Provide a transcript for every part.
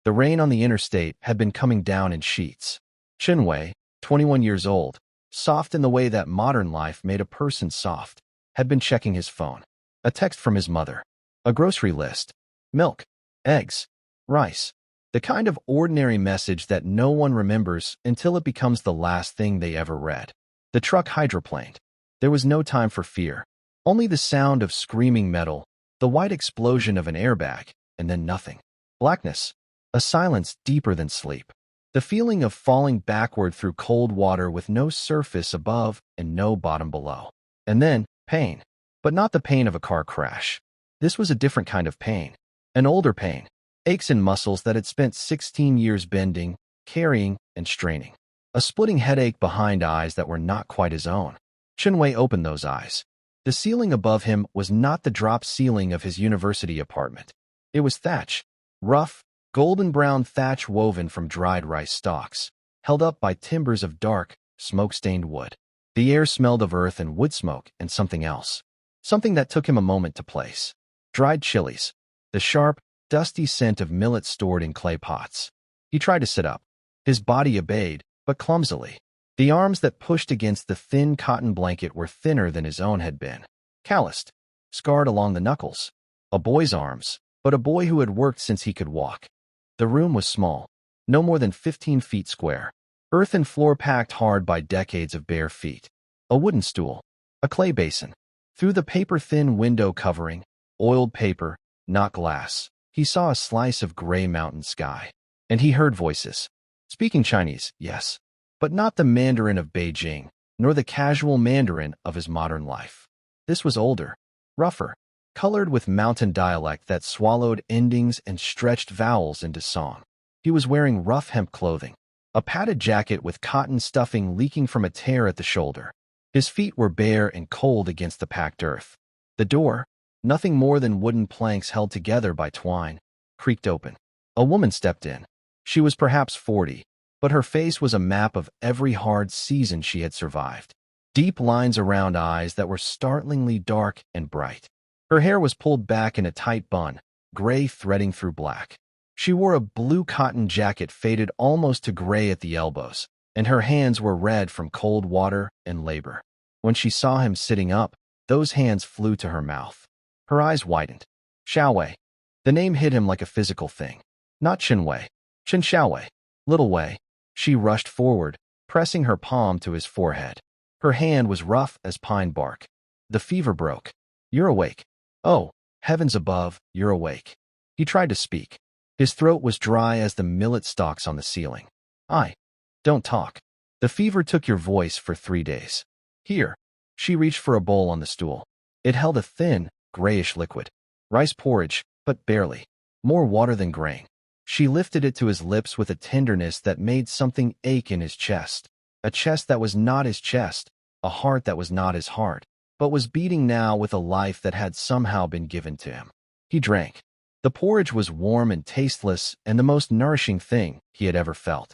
The rain on the interstate had been coming down in sheets. Chen Wei, 21 years old, soft in the way that modern life made a person soft, had been checking his phone. A text from his mother. A grocery list. Milk. Eggs. Rice. The kind of ordinary message that no one remembers until it becomes the last thing they ever read. The truck hydroplaned. There was no time for fear. Only the sound of screaming metal, the white explosion of an airbag, and then nothing. Blackness. A silence deeper than sleep. The feeling of falling backward through cold water with no surface above and no bottom below. And then, pain. But not the pain of a car crash. This was a different kind of pain. An older pain. Aches in muscles that had spent 16 years bending, carrying, and straining. A splitting headache behind eyes that were not quite his own. Chen Wei opened those eyes. The ceiling above him was not the drop ceiling of his university apartment. It was thatch. Rough, golden-brown thatch woven from dried rice stalks, held up by timbers of dark, smoke-stained wood. The air smelled of earth and wood smoke and something else. Something that took him a moment to place. Dried chilies. The sharp, dusty scent of millet stored in clay pots. He tried to sit up. His body obeyed, but clumsily. The arms that pushed against the thin cotton blanket were thinner than his own had been. Calloused. Scarred along the knuckles. A boy's arms, but a boy who had worked since he could walk. The room was small, no more than 15 feet square. Earth and floor packed hard by decades of bare feet. A wooden stool. A clay basin. Through the paper-thin window covering, oiled paper, not glass, he saw a slice of gray mountain sky. And he heard voices. Speaking Chinese, yes, but not the Mandarin of Beijing, nor the casual Mandarin of his modern life. This was older, rougher, colored with mountain dialect that swallowed endings and stretched vowels into song. He was wearing rough hemp clothing, a padded jacket with cotton stuffing leaking from a tear at the shoulder. His feet were bare and cold against the packed earth. The door, nothing more than wooden planks held together by twine, creaked open. A woman stepped in. She was perhaps 40, but her face was a map of every hard season she had survived. Deep lines around eyes that were startlingly dark and bright. Her hair was pulled back in a tight bun, gray threading through black. She wore a blue cotton jacket faded almost to gray at the elbows, and her hands were red from cold water and labor. When she saw him sitting up, those hands flew to her mouth. Her eyes widened. Xiaowei. The name hit him like a physical thing. Not Chen Wei. Chen Xiaowei. Little Wei. She rushed forward, pressing her palm to his forehead. Her hand was rough as pine bark. The fever broke. You're awake. Oh, heavens above, you're awake. He tried to speak. His throat was dry as the millet stalks on the ceiling. Don't talk. The fever took your voice for 3 days. Here. She reached for a bowl on the stool. It held a thin, grayish liquid. Rice porridge, but barely. More water than grain. She lifted it to his lips with a tenderness that made something ache in his chest. A chest that was not his chest. A heart that was not his heart, but was beating now with a life that had somehow been given to him. He drank. The porridge was warm and tasteless and the most nourishing thing he had ever felt.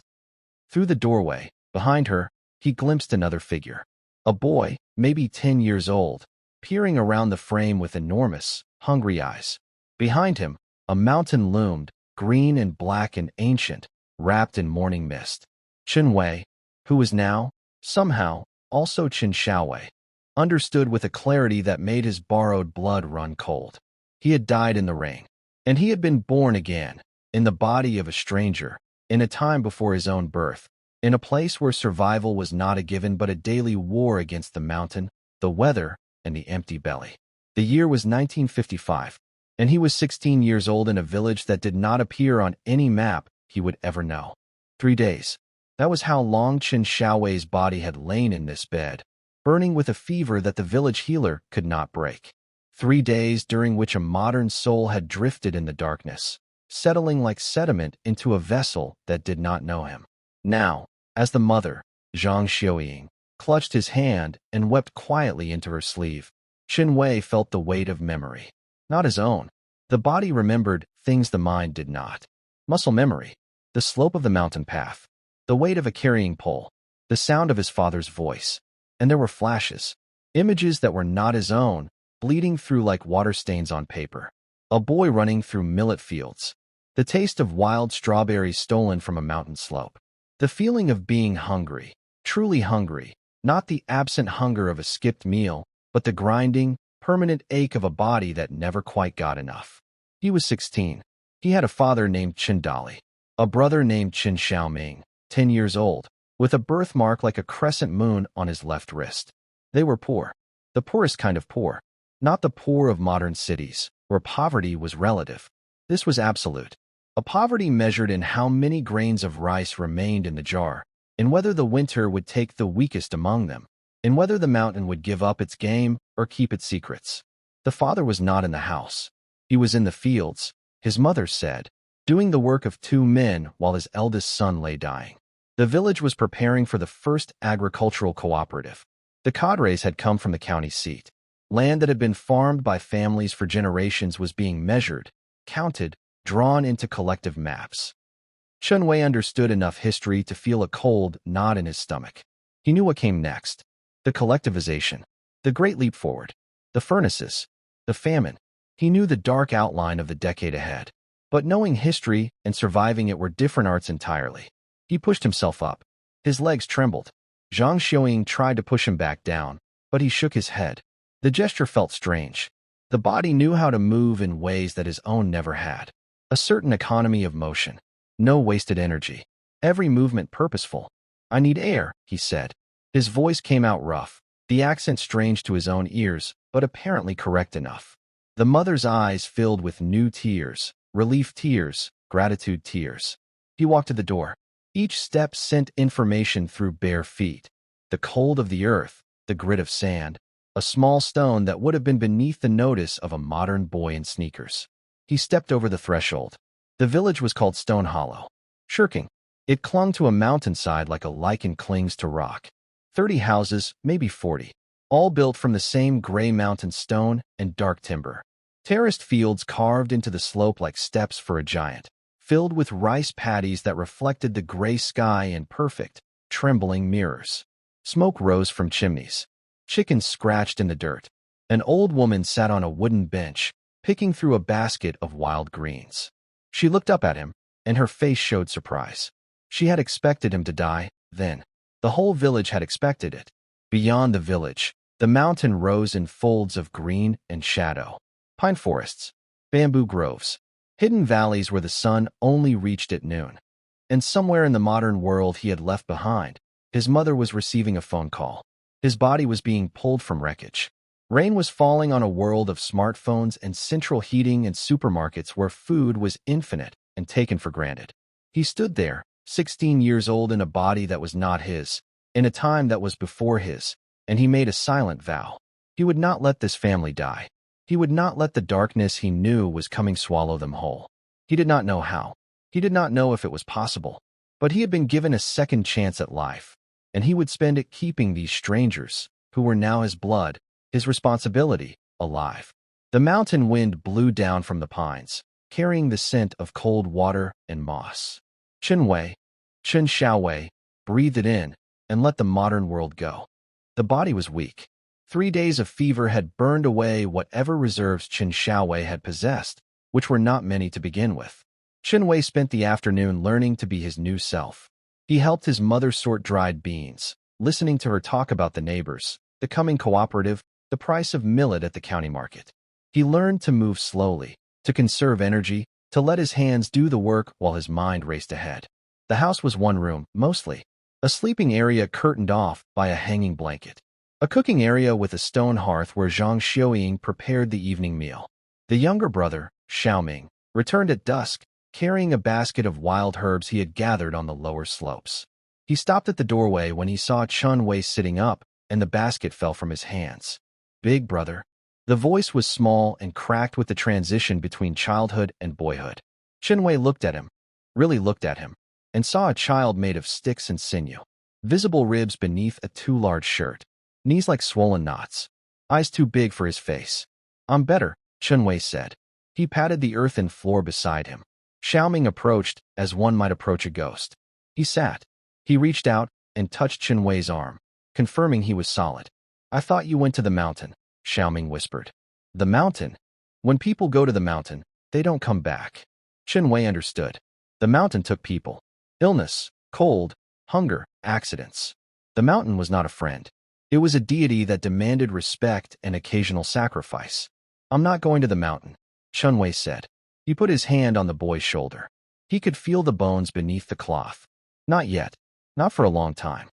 Through the doorway, behind her, he glimpsed another figure. A boy, maybe 10 years old, peering around the frame with enormous, hungry eyes. Behind him, a mountain loomed, green and black and ancient, wrapped in morning mist. Chen Wei, who was now, somehow, also Chen Xiaowei, understood with a clarity that made his borrowed blood run cold. He had died in the rain, and he had been born again, in the body of a stranger, in a time before his own birth, in a place where survival was not a given but a daily war against the mountain, the weather, and the empty belly. The year was 1955, and he was 16 years old in a village that did not appear on any map he would ever know. 3 days. That was how long Chen Xiaowei's body had lain in this bed, burning with a fever that the village healer could not break. 3 days during which a modern soul had drifted in the darkness, settling like sediment into a vessel that did not know him. Now, as the mother, Zhang Xiaoying, clutched his hand and wept quietly into her sleeve, Chen Wei felt the weight of memory. Not his own. The body remembered things the mind did not. Muscle memory. The slope of the mountain path. The weight of a carrying pole. The sound of his father's voice. And there were flashes. Images that were not his own, bleeding through like water stains on paper. A boy running through millet fields. the taste of wild strawberries stolen from a mountain slope. The feeling of being hungry, truly hungry, not the absent hunger of a skipped meal, but the grinding, permanent ache of a body that never quite got enough. He was 16. He had a father named Chen Wei, a brother named Chen Xiaoming, 10 years old, with a birthmark like a crescent moon on his left wrist. They were poor. The poorest kind of poor. Not the poor of modern cities, where poverty was relative. This was absolute. A poverty measured in how many grains of rice remained in the jar, in whether the winter would take the weakest among them, in whether the mountain would give up its game or keep its secrets. The father was not in the house. He was in the fields, his mother said, doing the work of 2 men while his eldest son lay dying. The village was preparing for the first agricultural cooperative. The cadres had come from the county seat. Land that had been farmed by families for generations was being measured, counted, drawn into collective maps. Chen Wei understood enough history to feel a cold knot in his stomach. He knew what came next. The collectivization. The great leap forward. The furnaces. The famine. He knew the dark outline of the decade ahead. But knowing history and surviving it were different arts entirely. He pushed himself up. His legs trembled. Zhang Xiaoying tried to push him back down, but he shook his head. The gesture felt strange. The body knew how to move in ways that his own never had. A certain economy of motion. No wasted energy. Every movement purposeful. "I need air," he said. His voice came out rough, the accent strange to his own ears, but apparently correct enough. The mother's eyes filled with new tears, relief tears, gratitude tears. He walked to the door. Each step sent information through bare feet. The cold of the earth, the grit of sand, a small stone that would have been beneath the notice of a modern boy in sneakers. He stepped over the threshold. The village was called Stone Hollow. Shirking. It clung to a mountainside like a lichen clings to rock. 30 houses, maybe 40, all built from the same gray mountain stone and dark timber. Terraced fields carved into the slope like steps for a giant, filled with rice paddies that reflected the gray sky in perfect, trembling mirrors. Smoke rose from chimneys. Chickens scratched in the dirt. An old woman sat on a wooden bench, picking through a basket of wild greens. She looked up at him, and her face showed surprise. She had expected him to die, then. The whole village had expected it. Beyond the village, the mountain rose in folds of green and shadow. Pine forests, bamboo groves, hidden valleys where the sun only reached at noon. And somewhere in the modern world he had left behind, his mother was receiving a phone call. His body was being pulled from wreckage. Rain was falling on a world of smartphones and central heating and supermarkets where food was infinite and taken for granted. He stood there, 16 years old in a body that was not his, in a time that was before his, and he made a silent vow. He would not let this family die. He would not let the darkness he knew was coming swallow them whole. He did not know how. He did not know if it was possible. But he had been given a second chance at life, and he would spend it keeping these strangers, who were now his blood, his responsibility, alive. The mountain wind blew down from the pines, carrying the scent of cold water and moss. Chen Xiaowei, breathed it in and let the modern world go. The body was weak. 3 days of fever had burned away whatever reserves Chen Xiaowei had possessed, which were not many to begin with. Chen Wei spent the afternoon learning to be his new self. He helped his mother sort dried beans, listening to her talk about the neighbors, the coming cooperative, the price of millet at the county market. He learned to move slowly, to conserve energy, to let his hands do the work while his mind raced ahead. The house was one room, mostly. A sleeping area curtained off by a hanging blanket. A cooking area with a stone hearth where Zhang Xiaoying prepared the evening meal. The younger brother, Xiaoming, returned at dusk, carrying a basket of wild herbs he had gathered on the lower slopes. He stopped at the doorway when he saw Chen Wei sitting up, and the basket fell from his hands. "Big brother." The voice was small and cracked with the transition between childhood and boyhood. Chen Wei looked at him, really looked at him, and saw a child made of sticks and sinew. Visible ribs beneath a too large shirt. Knees like swollen knots. Eyes too big for his face. "I'm better," Chen Wei said. He patted the earthen floor beside him. Xiaoming approached as one might approach a ghost. He sat. He reached out and touched Chen Wei's arm, confirming he was solid. "I thought you went to the mountain," Xiaoming whispered. "The mountain? When people go to the mountain, they don't come back." Chen Wei understood. The mountain took people. Illness, cold, hunger, accidents. The mountain was not a friend. It was a deity that demanded respect and occasional sacrifice. I'm not going to the mountain, Chen Wei said. He put his hand on the boy's shoulder. He could feel the bones beneath the cloth. Not yet. Not for a long time.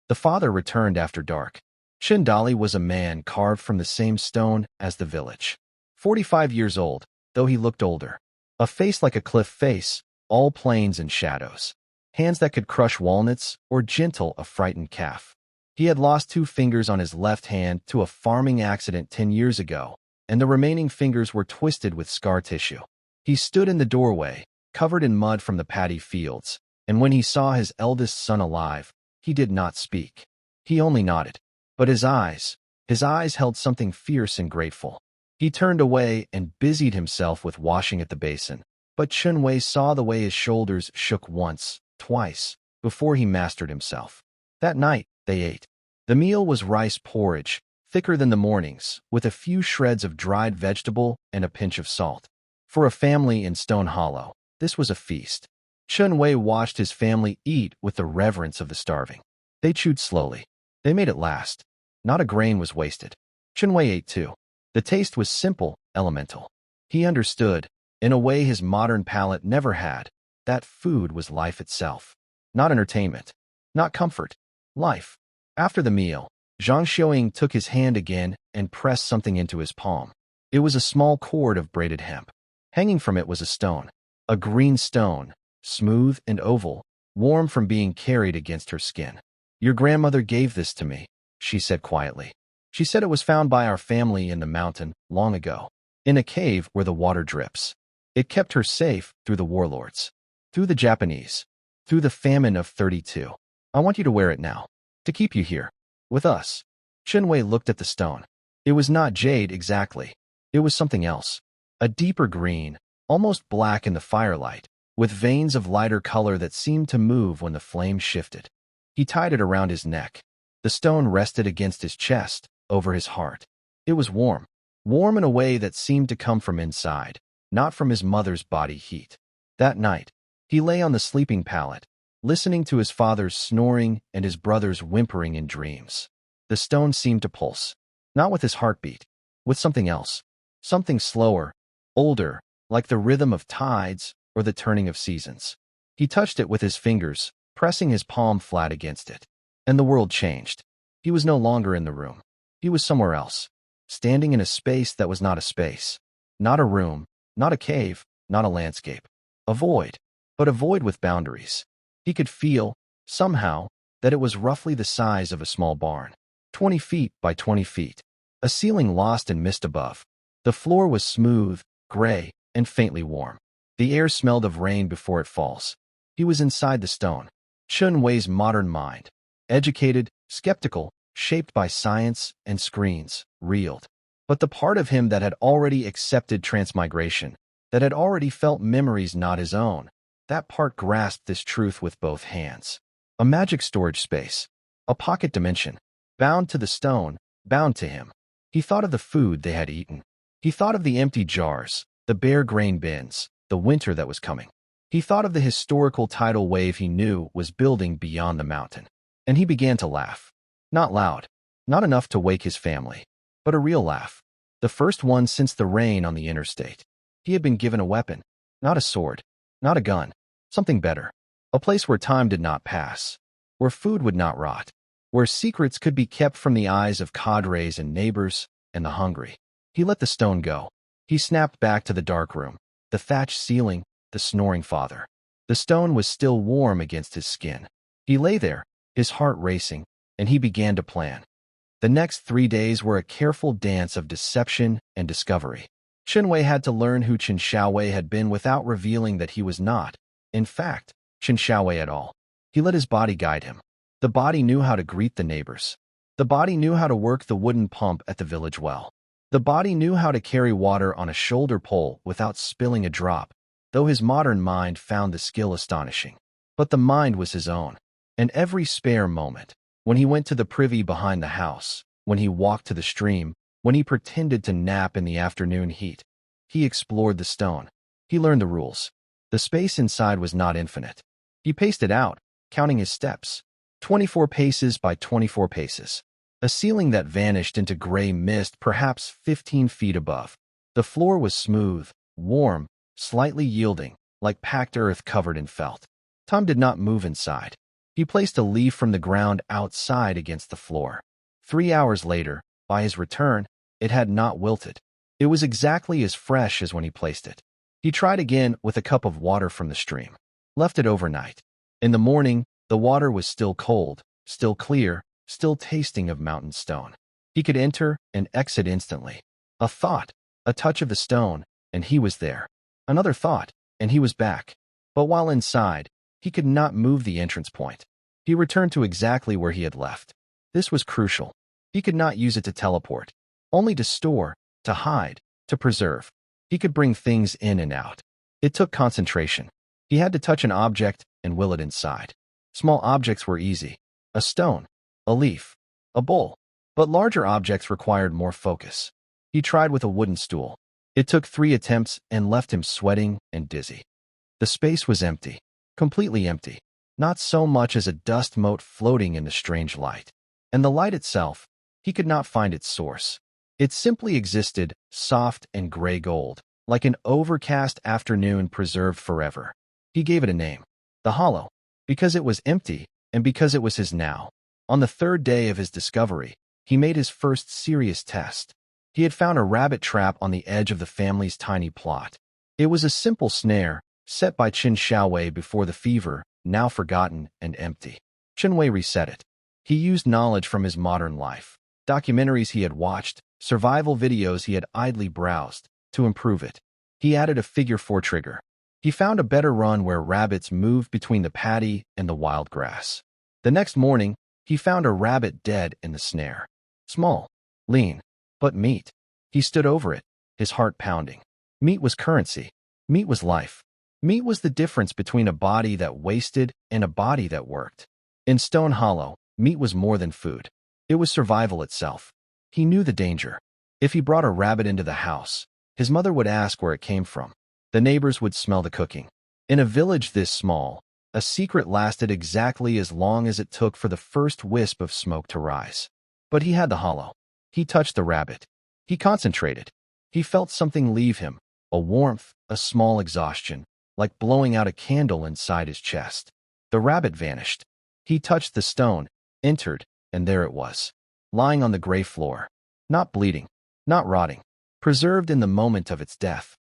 The father returned after dark. Chen Dali was a man carved from the same stone as the village. 45 years old, though he looked older. A face like a cliff face, all plains and shadows. Hands that could crush walnuts or gentle a frightened calf. He had lost 2 fingers on his left hand to a farming accident 10 years ago, and the remaining fingers were twisted with scar tissue. He stood in the doorway, covered in mud from the paddy fields, and when he saw his eldest son alive, he did not speak. He only nodded. But his eyes held something fierce and grateful. He turned away and busied himself with washing at the basin, but Chen Wei saw the way his shoulders shook once, twice, before he mastered himself. That night, they ate. The meal was rice porridge, thicker than the mornings, with a few shreds of dried vegetable and a pinch of salt. For a family in Stone Hollow, this was a feast. Chen Wei watched his family eat with the reverence of the starving. They chewed slowly. They made it last. Not a grain was wasted. Chen Wei ate too. The taste was simple, elemental. He understood, in a way his modern palate never had, that food was life itself. Not entertainment. Not comfort. Life. After the meal, Zhang Xiaoying took his hand again and pressed something into his palm. It was a small cord of braided hemp. Hanging from it was a stone. A green stone, smooth and oval, warm from being carried against her skin. Your grandmother gave this to me, she said quietly. She said it was found by our family in the mountain long ago, in a cave where the water drips. It kept her safe through the warlords, through the Japanese, through the famine of 32. I want you to wear it now, to keep you here, with us. Chen Wei looked at the stone. It was not jade exactly. It was something else. A deeper green, almost black in the firelight, with veins of lighter color that seemed to move when the flame shifted. He tied it around his neck. The stone rested against his chest, over his heart. It was warm. Warm in a way that seemed to come from inside, not from his mother's body heat. That night, he lay on the sleeping pallet, listening to his father's snoring and his brother's whimpering in dreams. The stone seemed to pulse, not with his heartbeat, with something else, something slower, older, like the rhythm of tides or the turning of seasons. He touched it with his fingers, pressing his palm flat against it. And the world changed. He was no longer in the room. He was somewhere else, standing in a space that was not a space. Not a room, not a cave, not a landscape. A void, but a void with boundaries. He could feel, somehow, that it was roughly the size of a small barn. 20 feet by 20 feet. A ceiling lost in mist above. The floor was smooth, gray, and faintly warm. The air smelled of rain before it falls. He was inside the stone. Chen Wei's modern mind, educated, skeptical, shaped by science and screens, reeled. But the part of him that had already accepted transmigration, that had already felt memories not his own, that part grasped this truth with both hands. A magic storage space, a pocket dimension, bound to the stone, bound to him. He thought of the food they had eaten. He thought of the empty jars, the bare grain bins, the winter that was coming. He thought of the historical tidal wave he knew was building beyond the mountain. And he began to laugh. Not loud, not enough to wake his family, but a real laugh. The first one since the rain on the interstate. He had been given a weapon, not a sword, not a gun, something better. A place where time did not pass, where food would not rot, where secrets could be kept from the eyes of cadres and neighbors and the hungry. He let the stone go. He snapped back to the dark room, the thatched ceiling, the snoring father. The stone was still warm against his skin. He lay there, his heart racing, and he began to plan. The next 3 days were a careful dance of deception and discovery. Chen Wei had to learn who Chen Xiaowei had been without revealing that he was not, in fact, Chen Xiaowei at all. He let his body guide him. The body knew how to greet the neighbors. The body knew how to work the wooden pump at the village well. The body knew how to carry water on a shoulder pole without spilling a drop, though his modern mind found the skill astonishing. But the mind was his own, and every spare moment, when he went to the privy behind the house, when he walked to the stream, when he pretended to nap in the afternoon heat, he explored the stone. He learned the rules. The space inside was not infinite. He paced it out, counting his steps. 24 paces by 24 paces. A ceiling that vanished into gray mist perhaps 15 feet above. The floor was smooth, warm, slightly yielding, like packed earth covered in felt. Tom did not move inside. He placed a leaf from the ground outside against the floor. 3 hours later, by his return, it had not wilted. It was exactly as fresh as when he placed it. He tried again with a cup of water from the stream. Left it overnight. In the morning, the water was still cold, still clear, still tasting of mountain stone. He could enter and exit instantly. A thought, a touch of the stone, and he was there. Another thought, and he was back. But while inside, he could not move the entrance point. He returned to exactly where he had left. This was crucial. He could not use it to teleport, only to store, to hide, to preserve. He could bring things in and out. It took concentration. He had to touch an object and will it inside. Small objects were easy. A stone, a leaf, a bowl. But larger objects required more focus. He tried with a wooden stool. It took 3 attempts and left him sweating and dizzy. The space was empty, completely empty. Not so much as a dust mote floating in the strange light. And the light itself, he could not find its source. It simply existed, soft and gray gold, like an overcast afternoon preserved forever. He gave it a name, the Hollow, because it was empty and because it was his now. On the 3rd day of his discovery, he made his first serious test. He had found a rabbit trap on the edge of the family's tiny plot. It was a simple snare, set by Chen Wei before the fever, now forgotten and empty. Chen Wei reset it. He used knowledge from his modern life, documentaries he had watched, survival videos he had idly browsed, to improve it. He added a figure 4 trigger. He found a better run where rabbits moved between the paddy and the wild grass. The next morning, he found a rabbit dead in the snare. Small, lean, but meat. He stood over it, his heart pounding. Meat was currency. Meat was life. Meat was the difference between a body that wasted and a body that worked. In Stone Hollow, meat was more than food. It was survival itself. He knew the danger. If he brought a rabbit into the house, his mother would ask where it came from. The neighbors would smell the cooking. In a village this small, a secret lasted exactly as long as it took for the first wisp of smoke to rise. But he had the Hollow. He touched the rabbit. He concentrated. He felt something leave him, a warmth, a small exhaustion, like blowing out a candle inside his chest. The rabbit vanished. He touched the stone, entered, and there it was, lying on the gray floor. Not bleeding, not rotting, preserved in the moment of its death.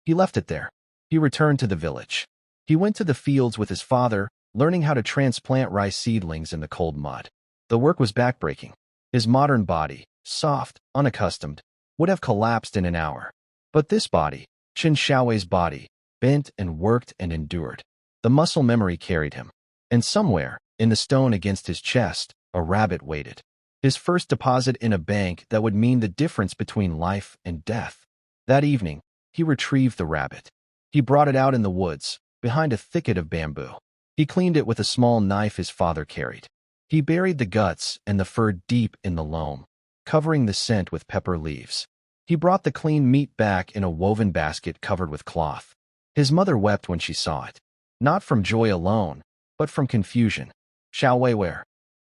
He left it there. He returned to the village. He went to the fields with his father, learning how to transplant rice seedlings in the cold mud. The work was backbreaking. His modern body, soft, unaccustomed, would have collapsed in an hour. But this body, Chen Wei's body, bent and worked and endured. The muscle memory carried him. And somewhere, in the stone against his chest, a rabbit waited. His first deposit in a bank that would mean the difference between life and death. That evening, he retrieved the rabbit. He brought it out in the woods, behind a thicket of bamboo. He cleaned it with a small knife his father carried. He buried the guts and the fur deep in the loam, covering the scent with pepper leaves. He brought the clean meat back in a woven basket covered with cloth. His mother wept when she saw it, not from joy alone, but from confusion. "Shall we where?"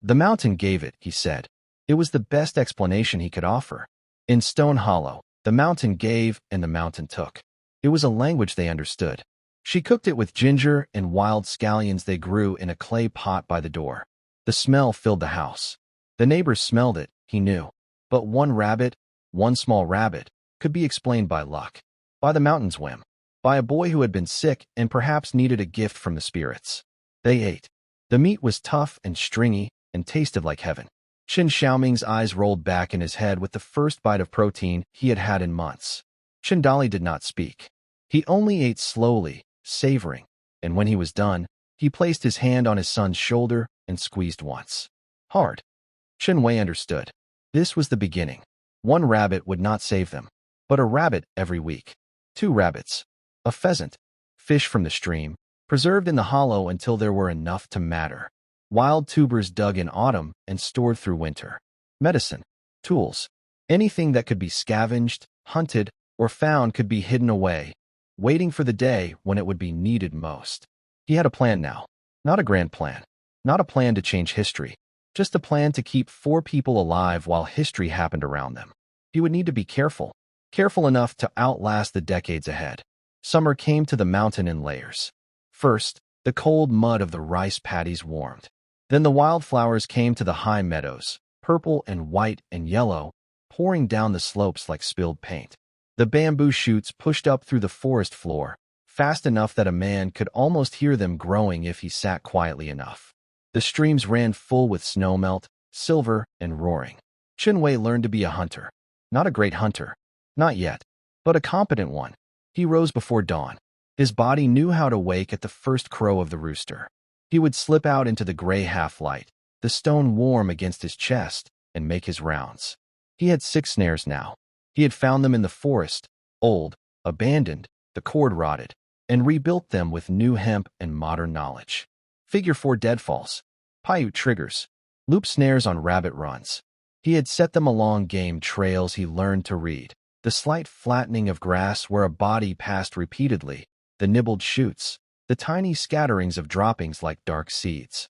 "The mountain gave it," he said. It was the best explanation he could offer. In Stone Hollow, the mountain gave and the mountain took. It was a language they understood. She cooked it with ginger and wild scallions they grew in a clay pot by the door. The smell filled the house. The neighbors smelled it, he knew. But one rabbit, one small rabbit, could be explained by luck, by the mountain's whim, by a boy who had been sick and perhaps needed a gift from the spirits. They ate. The meat was tough and stringy and tasted like heaven. Chen Xiaoming's eyes rolled back in his head with the first bite of protein he had had in months. Chen Dali did not speak. He only ate slowly, savoring, and when he was done, he placed his hand on his son's shoulder and squeezed once. Hard. Chen Wei understood. This was the beginning. One rabbit would not save them, but a rabbit every week. 2 rabbits. A pheasant. Fish from the stream, preserved in the hollow until there were enough to matter. Wild tubers dug in autumn and stored through winter. Medicine. Tools. Anything that could be scavenged, hunted, or found could be hidden away. waiting for the day when it would be needed most. He had a plan now. Not a grand plan. Not a plan to change history. Just a plan to keep 4 people alive while history happened around them. He would need to be careful. Careful enough to outlast the decades ahead. Summer came to the mountain in layers. First, the cold mud of the rice paddies warmed. Then the wildflowers came to the high meadows, purple and white and yellow, pouring down the slopes like spilled paint. The bamboo shoots pushed up through the forest floor, fast enough that a man could almost hear them growing if he sat quietly enough. The streams ran full with snowmelt, silver, and roaring. Chen Wei learned to be a hunter. Not a great hunter. Not yet. But a competent one. He rose before dawn. His body knew how to wake at the first crow of the rooster. He would slip out into the gray half-light, the stone warm against his chest, and make his rounds. He had 6 snares now. He had found them in the forest, old, abandoned, the cord rotted, and rebuilt them with new hemp and modern knowledge. Figure 4 deadfalls, Paiute triggers, loop snares on rabbit runs. He had set them along game trails he learned to read, the slight flattening of grass where a body passed repeatedly, the nibbled shoots, the tiny scatterings of droppings like dark seeds.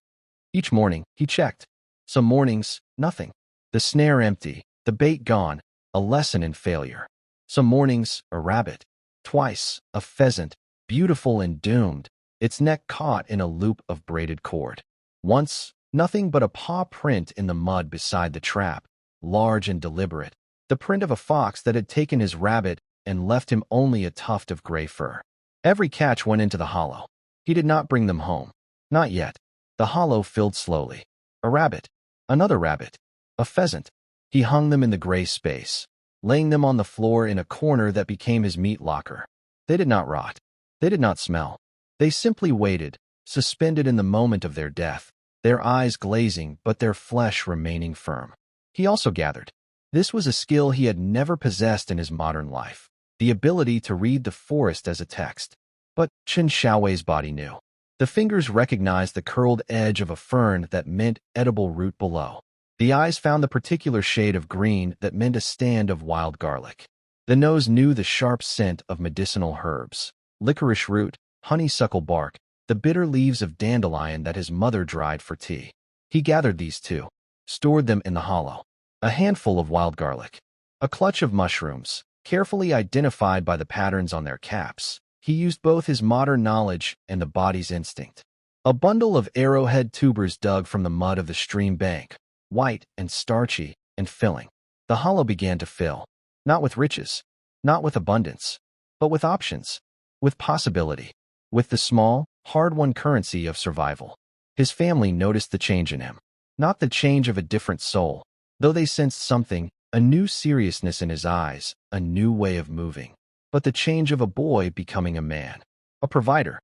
Each morning, he checked. Some mornings, nothing. The snare empty, the bait gone, a lesson in failure. Some mornings, a rabbit. Twice, a pheasant, beautiful and doomed, its neck caught in a loop of braided cord. Once, nothing but a paw print in the mud beside the trap, large and deliberate, the print of a fox that had taken his rabbit and left him only a tuft of gray fur. Every catch went into the hollow. He did not bring them home. Not yet. The hollow filled slowly. A rabbit. Another rabbit. A pheasant. He hung them in the gray space, laying them on the floor in a corner that became his meat locker. They did not rot. They did not smell. They simply waited, suspended in the moment of their death, their eyes glazing but their flesh remaining firm. He also gathered. This was a skill he had never possessed in his modern life, the ability to read the forest as a text. But Chen Wei's body knew. The fingers recognized the curled edge of a fern that meant edible root below. The eyes found the particular shade of green that meant a stand of wild garlic. The nose knew the sharp scent of medicinal herbs, licorice root, honeysuckle bark, the bitter leaves of dandelion that his mother dried for tea. He gathered these too, stored them in the hollow. A handful of wild garlic. A clutch of mushrooms, carefully identified by the patterns on their caps. He used both his modern knowledge and the body's instinct. A bundle of arrowhead tubers dug from the mud of the stream bank, white and starchy and filling. The hollow began to fill, not with riches, not with abundance, but with options, with possibility, with the small, hard-won currency of survival. His family noticed the change in him, not the change of a different soul, though they sensed something, a new seriousness in his eyes, a new way of moving, but the change of a boy becoming a man, a provider.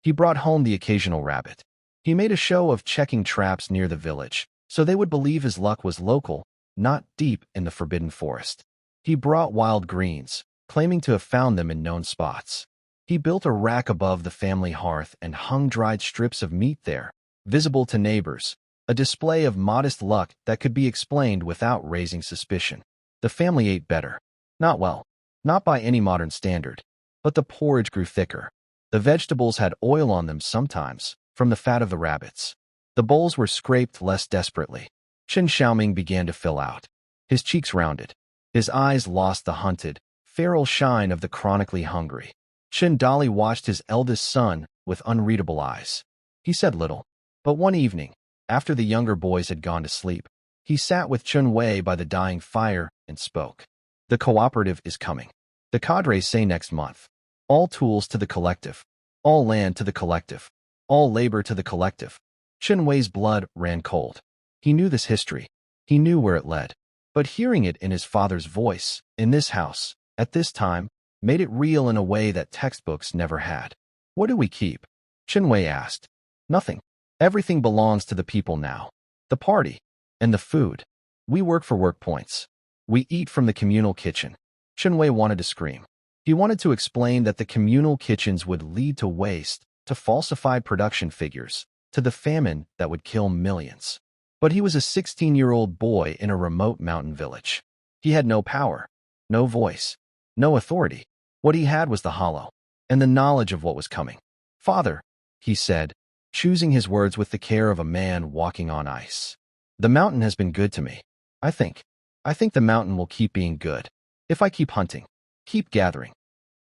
He brought home the occasional rabbit. He made a show of checking traps near the village, so they would believe his luck was local, not deep in the forbidden forest. He brought wild greens, claiming to have found them in known spots. He built a rack above the family hearth and hung dried strips of meat there, visible to neighbors, a display of modest luck that could be explained without raising suspicion. The family ate better. Not well, not by any modern standard, but the porridge grew thicker. The vegetables had oil on them sometimes, from the fat of the rabbits. The bowls were scraped less desperately. Chen Xiaoming began to fill out. His cheeks rounded. His eyes lost the hunted, feral shine of the chronically hungry. Chen Dali watched his eldest son with unreadable eyes. He said little, but one evening, after the younger boys had gone to sleep, he sat with Chen Wei by the dying fire and spoke. The cooperative is coming. The cadres say next month. All tools to the collective. All land to the collective. All labor to the collective. Chen Wei's blood ran cold. He knew this history. He knew where it led. But hearing it in his father's voice, in this house, at this time, made it real in a way that textbooks never had. What do we keep? Chen Wei asked. Nothing. Everything belongs to the people now. The party. And the food. We work for work points. We eat from the communal kitchen. Chen Wei wanted to scream. He wanted to explain that the communal kitchens would lead to waste, to falsified production figures, to the famine that would kill millions. But he was a 16-year-old boy in a remote mountain village. He had no power, no voice, no authority. What he had was the hollow. and the knowledge of what was coming. "Father," he said, choosing his words with the care of a man walking on ice. "The mountain has been good to me. I think. I think the mountain will keep being good. If I keep hunting, keep gathering."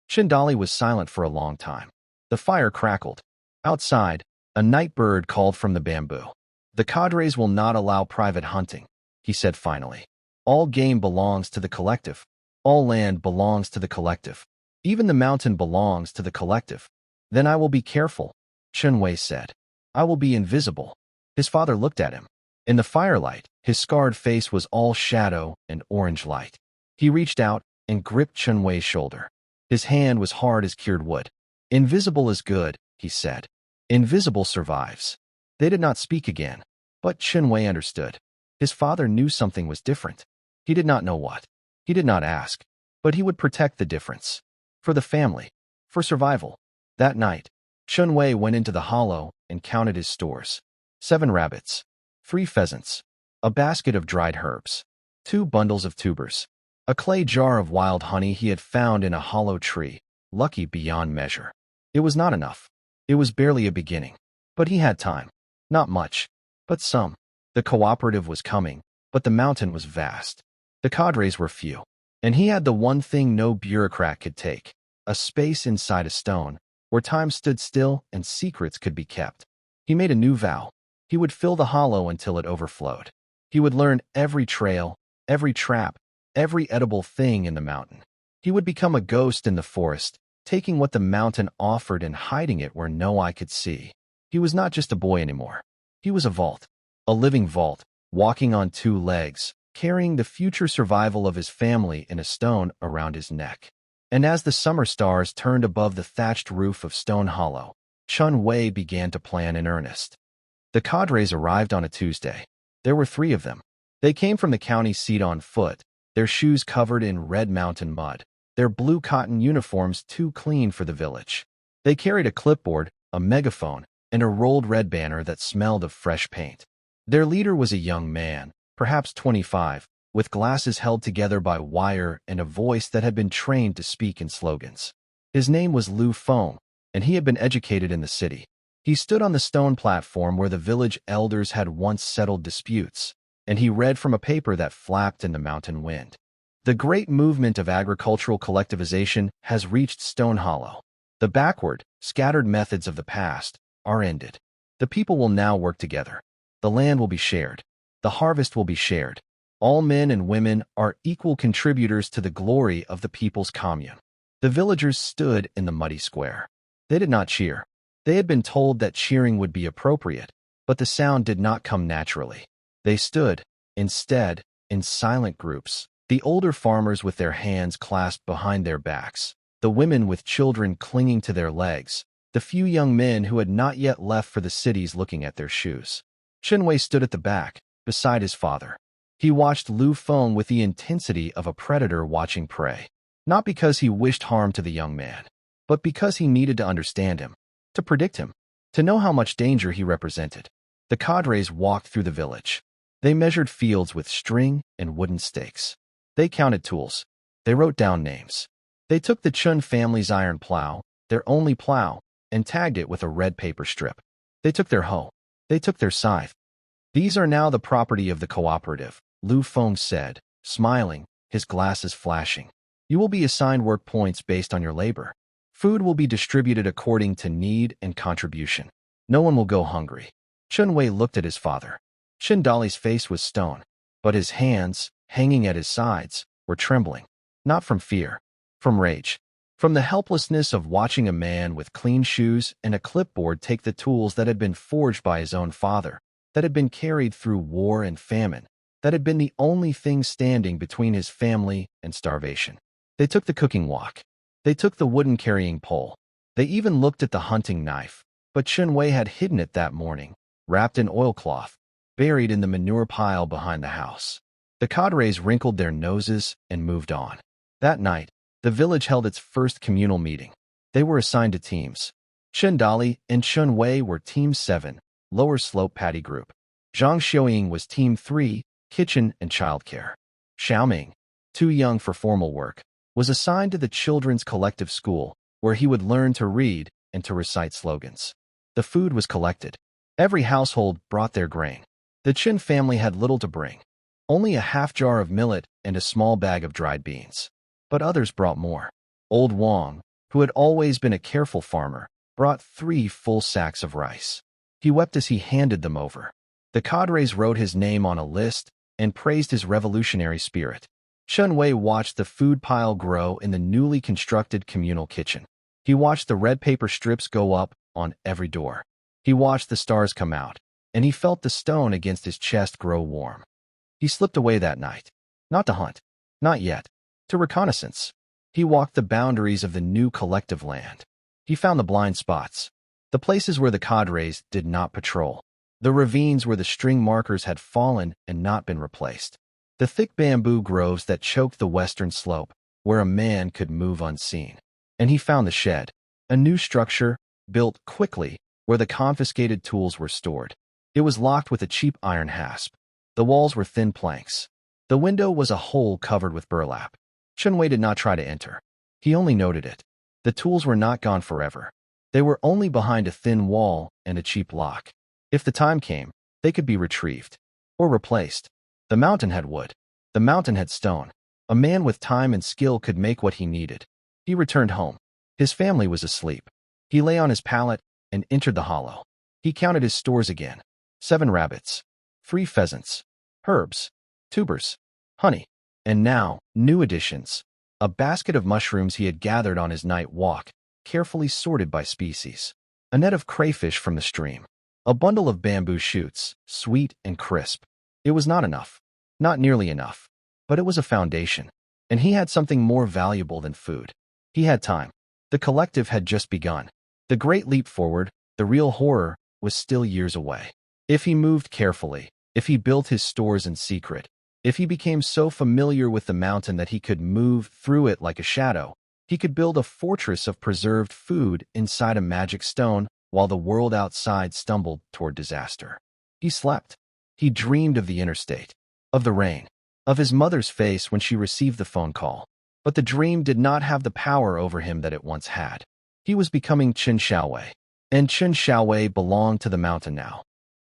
Shindali was silent for a long time. The fire crackled. Outside, a night bird called from the bamboo. "The cadres will not allow private hunting," he said finally. "All game belongs to the collective. All land belongs to the collective. Even the mountain belongs to the collective." "Then I will be careful," Chen Wei said. "I will be invisible." His father looked at him. In the firelight, his scarred face was all shadow and orange light. He reached out and gripped Chen Wei's shoulder. His hand was hard as cured wood. "Invisible is good," he said. "Invisible survives." They did not speak again, but Chen Wei understood. His father knew something was different. He did not know what. He did not ask, but he would protect the difference. For the family. For survival. That night, Chen Wei went into the hollow and counted his stores. 7 rabbits, 3 pheasants, a basket of dried herbs, 2 bundles of tubers, a clay jar of wild honey he had found in a hollow tree, lucky beyond measure. It was not enough. It was barely a beginning. But he had time. Not much, but some. The cooperative was coming, but the mountain was vast. The cadres were few. And he had the one thing no bureaucrat could take, a space inside a stone, where time stood still and secrets could be kept. He made a new vow. He would fill the hollow until it overflowed. He would learn every trail, every trap, every edible thing in the mountain. He would become a ghost in the forest, taking what the mountain offered and hiding it where no eye could see. He was not just a boy anymore. He was a vault, a living vault, walking on 2 legs, carrying the future survival of his family in a stone around his neck. And as the summer stars turned above the thatched roof of Stone Hollow, Chen Wei began to plan in earnest. The cadres arrived on a Tuesday. There were 3 of them. They came from the county seat on foot, their shoes covered in red mountain mud, their blue cotton uniforms too clean for the village. They carried a clipboard, a megaphone, and a rolled red banner that smelled of fresh paint. Their leader was a young man, perhaps 25, with glasses held together by wire and a voice that had been trained to speak in slogans. His name was Lu Feng, and he had been educated in the city. He stood on the stone platform where the village elders had once settled disputes, and he read from a paper that flapped in the mountain wind. "The great movement of agricultural collectivization has reached Stone Hollow. The backward, scattered methods of the past are ended. The people will now work together. The land will be shared. The harvest will be shared. All men and women are equal contributors to the glory of the people's commune." The villagers stood in the muddy square. They did not cheer. They had been told that cheering would be appropriate, but the sound did not come naturally. They stood, instead, in silent groups, the older farmers with their hands clasped behind their backs, the women with children clinging to their legs, the few young men who had not yet left for the cities looking at their shoes. Chen Wei stood at the back, beside his father. He watched Lu Feng with the intensity of a predator watching prey. Not because he wished harm to the young man, but because he needed to understand him, to predict him, to know how much danger he represented. The cadres walked through the village. They measured fields with string and wooden stakes. They counted tools. They wrote down names. They took the Chun family's iron plow, their only plow, and tagged it with a red paper strip. They took their hoe. They took their scythe. "These are now the property of the cooperative," Lu Feng said, smiling, his glasses flashing. "You will be assigned work points based on your labor. Food will be distributed according to need and contribution. No one will go hungry." Chen Wei looked at his father. Shindali's face was stone, but his hands, hanging at his sides, were trembling. Not from fear, from rage. From the helplessness of watching a man with clean shoes and a clipboard take the tools that had been forged by his own father, that had been carried through war and famine, that had been the only thing standing between his family and starvation. They took the cooking wok. They took the wooden carrying pole. They even looked at the hunting knife, but Chen Wei had hidden it that morning, wrapped in oilcloth, buried in the manure pile behind the house. The cadres wrinkled their noses and moved on. That night, the village held its first communal meeting. They were assigned to teams. Shindali and Chen Wei were Team 7, Lower Slope Paddy Group. Zhang Xiaoying was Team 3, Kitchen and Childcare. Xiaoming, too young for formal work, was assigned to the Children's Collective School, where he would learn to read and to recite slogans. The food was collected. Every household brought their grain. The Chen family had little to bring, only a half jar of millet and a small bag of dried beans. But others brought more. Old Wang, who had always been a careful farmer, brought 3 full sacks of rice. He wept as he handed them over. The cadres wrote his name on a list and praised his revolutionary spirit. Chen Wei watched the food pile grow in the newly constructed communal kitchen. He watched the red paper strips go up on every door. He watched the stars come out, and he felt the stone against his chest grow warm. He slipped away that night. Not to hunt. Not yet. To reconnaissance. He walked the boundaries of the new collective land. He found the blind spots, the places where the cadres did not patrol, the ravines where the string markers had fallen and not been replaced, the thick bamboo groves that choked the western slope, where a man could move unseen. And he found the shed, a new structure, built quickly, where the confiscated tools were stored. It was locked with a cheap iron hasp. The walls were thin planks. The window was a hole covered with burlap. Chen Wei did not try to enter. He only noted it. The tools were not gone forever. They were only behind a thin wall and a cheap lock. If the time came, they could be retrieved. Or replaced. The mountain had wood. The mountain had stone. A man with time and skill could make what he needed. He returned home. His family was asleep. He lay on his pallet and entered the hollow. He counted his stores again. 7 rabbits. 3 pheasants. Herbs. Tubers. Honey. And now, new additions. A basket of mushrooms he had gathered on his night walk, carefully sorted by species. A net of crayfish from the stream. A bundle of bamboo shoots, sweet and crisp. It was not enough. Not nearly enough. But it was a foundation. And he had something more valuable than food. He had time. The collective had just begun. The great leap forward, the real horror, was still years away. If he moved carefully, if he built his stores in secret, if he became so familiar with the mountain that he could move through it like a shadow, he could build a fortress of preserved food inside a magic stone while the world outside stumbled toward disaster. He slept. He dreamed of the interstate, of the rain, of his mother's face when she received the phone call. But the dream did not have the power over him that it once had. He was becoming Chen Wei, and Chen Wei belonged to the mountain now.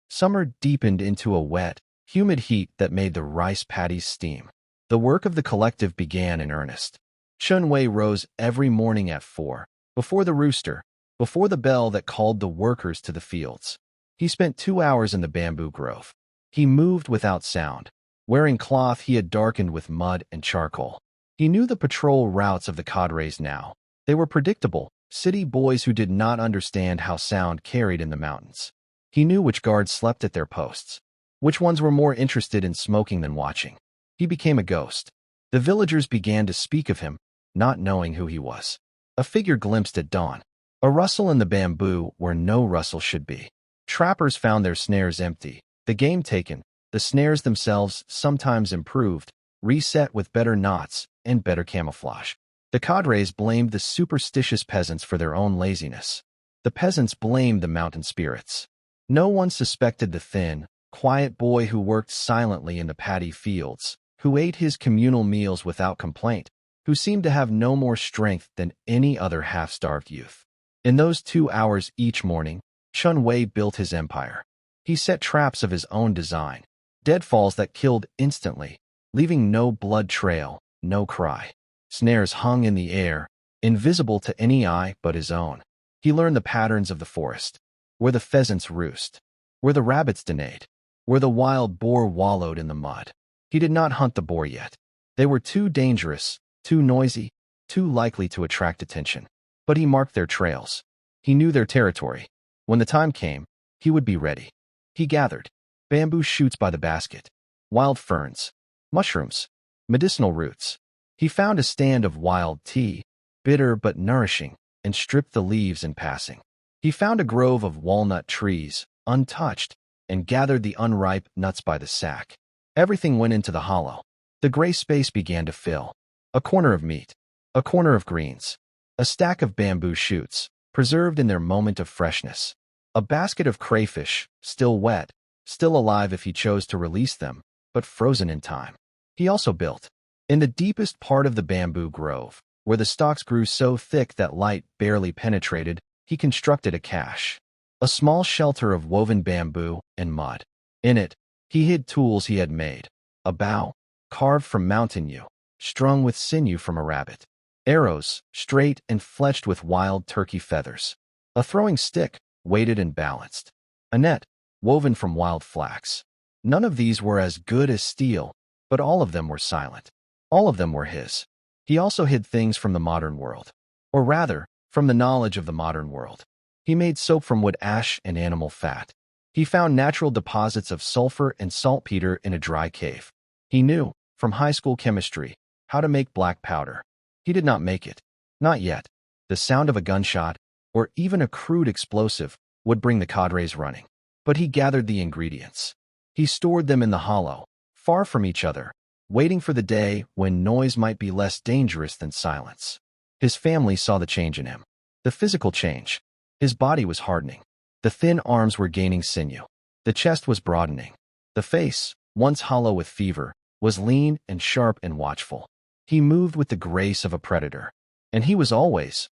Summer deepened into a wet, humid heat that made the rice paddies steam. The work of the collective began in earnest. Chen Wei rose every morning at 4, before the rooster, before the bell that called the workers to the fields. He spent 2 hours in the bamboo grove. He moved without sound, wearing cloth he had darkened with mud and charcoal. He knew the patrol routes of the cadres now. They were predictable, city boys who did not understand how sound carried in the mountains. He knew which guards slept at their posts, which ones were more interested in smoking than watching. He became a ghost. The villagers began to speak of him, not knowing who he was. A figure glimpsed at dawn. A rustle in the bamboo where no rustle should be. Trappers found their snares empty, the game taken, the snares themselves sometimes improved, reset with better knots and better camouflage. The cadres blamed the superstitious peasants for their own laziness. The peasants blamed the mountain spirits. No one suspected the thin, quiet boy who worked silently in the paddy fields, who ate his communal meals without complaint, who seemed to have no more strength than any other half-starved youth. In those 2 hours each morning, Chen Wei built his empire. He set traps of his own design, deadfalls that killed instantly, leaving no blood trail, no cry. Snares hung in the air, invisible to any eye but his own. He learned the patterns of the forest, where the pheasants roost, where the rabbits denayed, where the wild boar wallowed in the mud. He did not hunt the boar yet. They were too dangerous, too noisy, too likely to attract attention. But he marked their trails. He knew their territory. When the time came, he would be ready. He gathered bamboo shoots by the basket, wild ferns, mushrooms, medicinal roots. He found a stand of wild tea, bitter but nourishing, and stripped the leaves in passing. He found a grove of walnut trees, untouched, and gathered the unripe nuts by the sack. Everything went into the hollow. The gray space began to fill. A corner of meat, a corner of greens, a stack of bamboo shoots, preserved in their moment of freshness, a basket of crayfish, still wet, still alive if he chose to release them, but frozen in time. He also built, in the deepest part of the bamboo grove, Where the stalks grew so thick that light barely penetrated, he constructed a cache. A small shelter of woven bamboo and mud. In it, he hid tools he had made. A bow, carved from mountain yew, strung with sinew from a rabbit. Arrows, straight and fletched with wild turkey feathers. A throwing stick, weighted and balanced. A net, woven from wild flax. None of these were as good as steel, but all of them were silent. All of them were his. He also hid things from the modern world. Or rather, from the knowledge of the modern world. He made soap from wood ash and animal fat. He found natural deposits of sulfur and saltpeter in a dry cave. He knew, from high school chemistry, how to make black powder. He did not make it. Not yet. The sound of a gunshot, or even a crude explosive, would bring the cadres running. But he gathered the ingredients. He stored them in the hollow, far from each other, waiting for the day when noise might be less dangerous than silence. His family saw the change in him. The physical change. His body was hardening. The thin arms were gaining sinew. The chest was broadening. The face, once hollow with fever, was lean and sharp and watchful. He moved with the grace of a predator. And he was always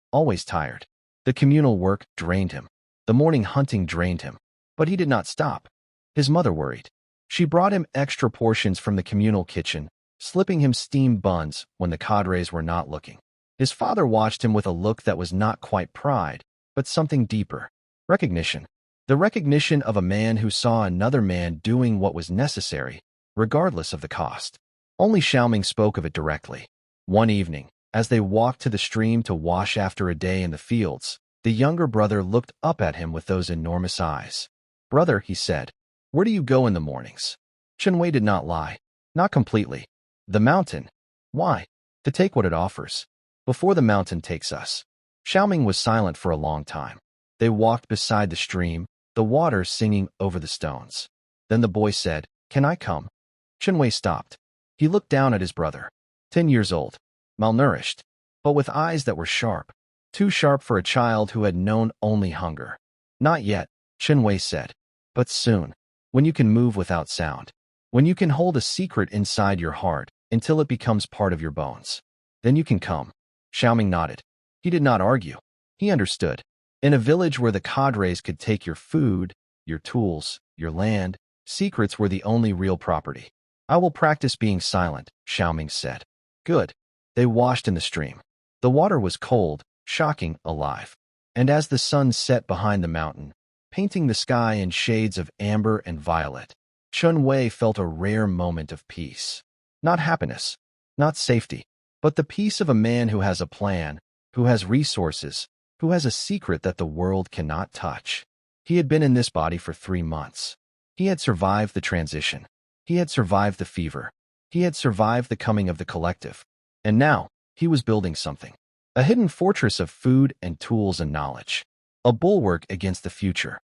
tired. The communal work drained him. The morning hunting drained him. But he did not stop. His mother worried. She brought him extra portions from the communal kitchen, slipping him steamed buns when the cadres were not looking. His father watched him with a look that was not quite pride, but something deeper. Recognition. The recognition of a man who saw another man doing what was necessary, regardless of the cost. Only Xiaoming spoke of it directly. One evening, as they walked to the stream to wash after a day in the fields, the younger brother looked up at him with those enormous eyes. "Brother," he said, "where do you go in the mornings?" Chen Wei did not lie. Not completely. "The mountain." "Why?" "To take what it offers. Before the mountain takes us." Xiaoming was silent for a long time. They walked beside the stream, the water singing over the stones. Then the boy said, "Can I come?" Chen Wei stopped. He looked down at his brother. 10 years old. Malnourished. But with eyes that were sharp. Too sharp for a child who had known only hunger. "Not yet," Chen Wei said. "But soon. When you can move without sound. When you can hold a secret inside your heart until it becomes part of your bones. Then you can come." Xiaoming nodded. He did not argue. He understood. In a village where the cadres could take your food, your tools, your land, secrets were the only real property. "I will practice being silent," Xiaoming said. Good. They washed in the stream. The water was cold, shocking, alive. And as the sun set behind the mountain, painting the sky in shades of amber and violet, Chen Wei felt a rare moment of peace. Not happiness, not safety, but the peace of a man who has a plan, who has resources, who has a secret that the world cannot touch. He had been in this body for 3 months. He had survived the transition. He had survived the fever. He had survived the coming of the collective. And now, he was building something. A hidden fortress of food and tools and knowledge. A bulwark against the future.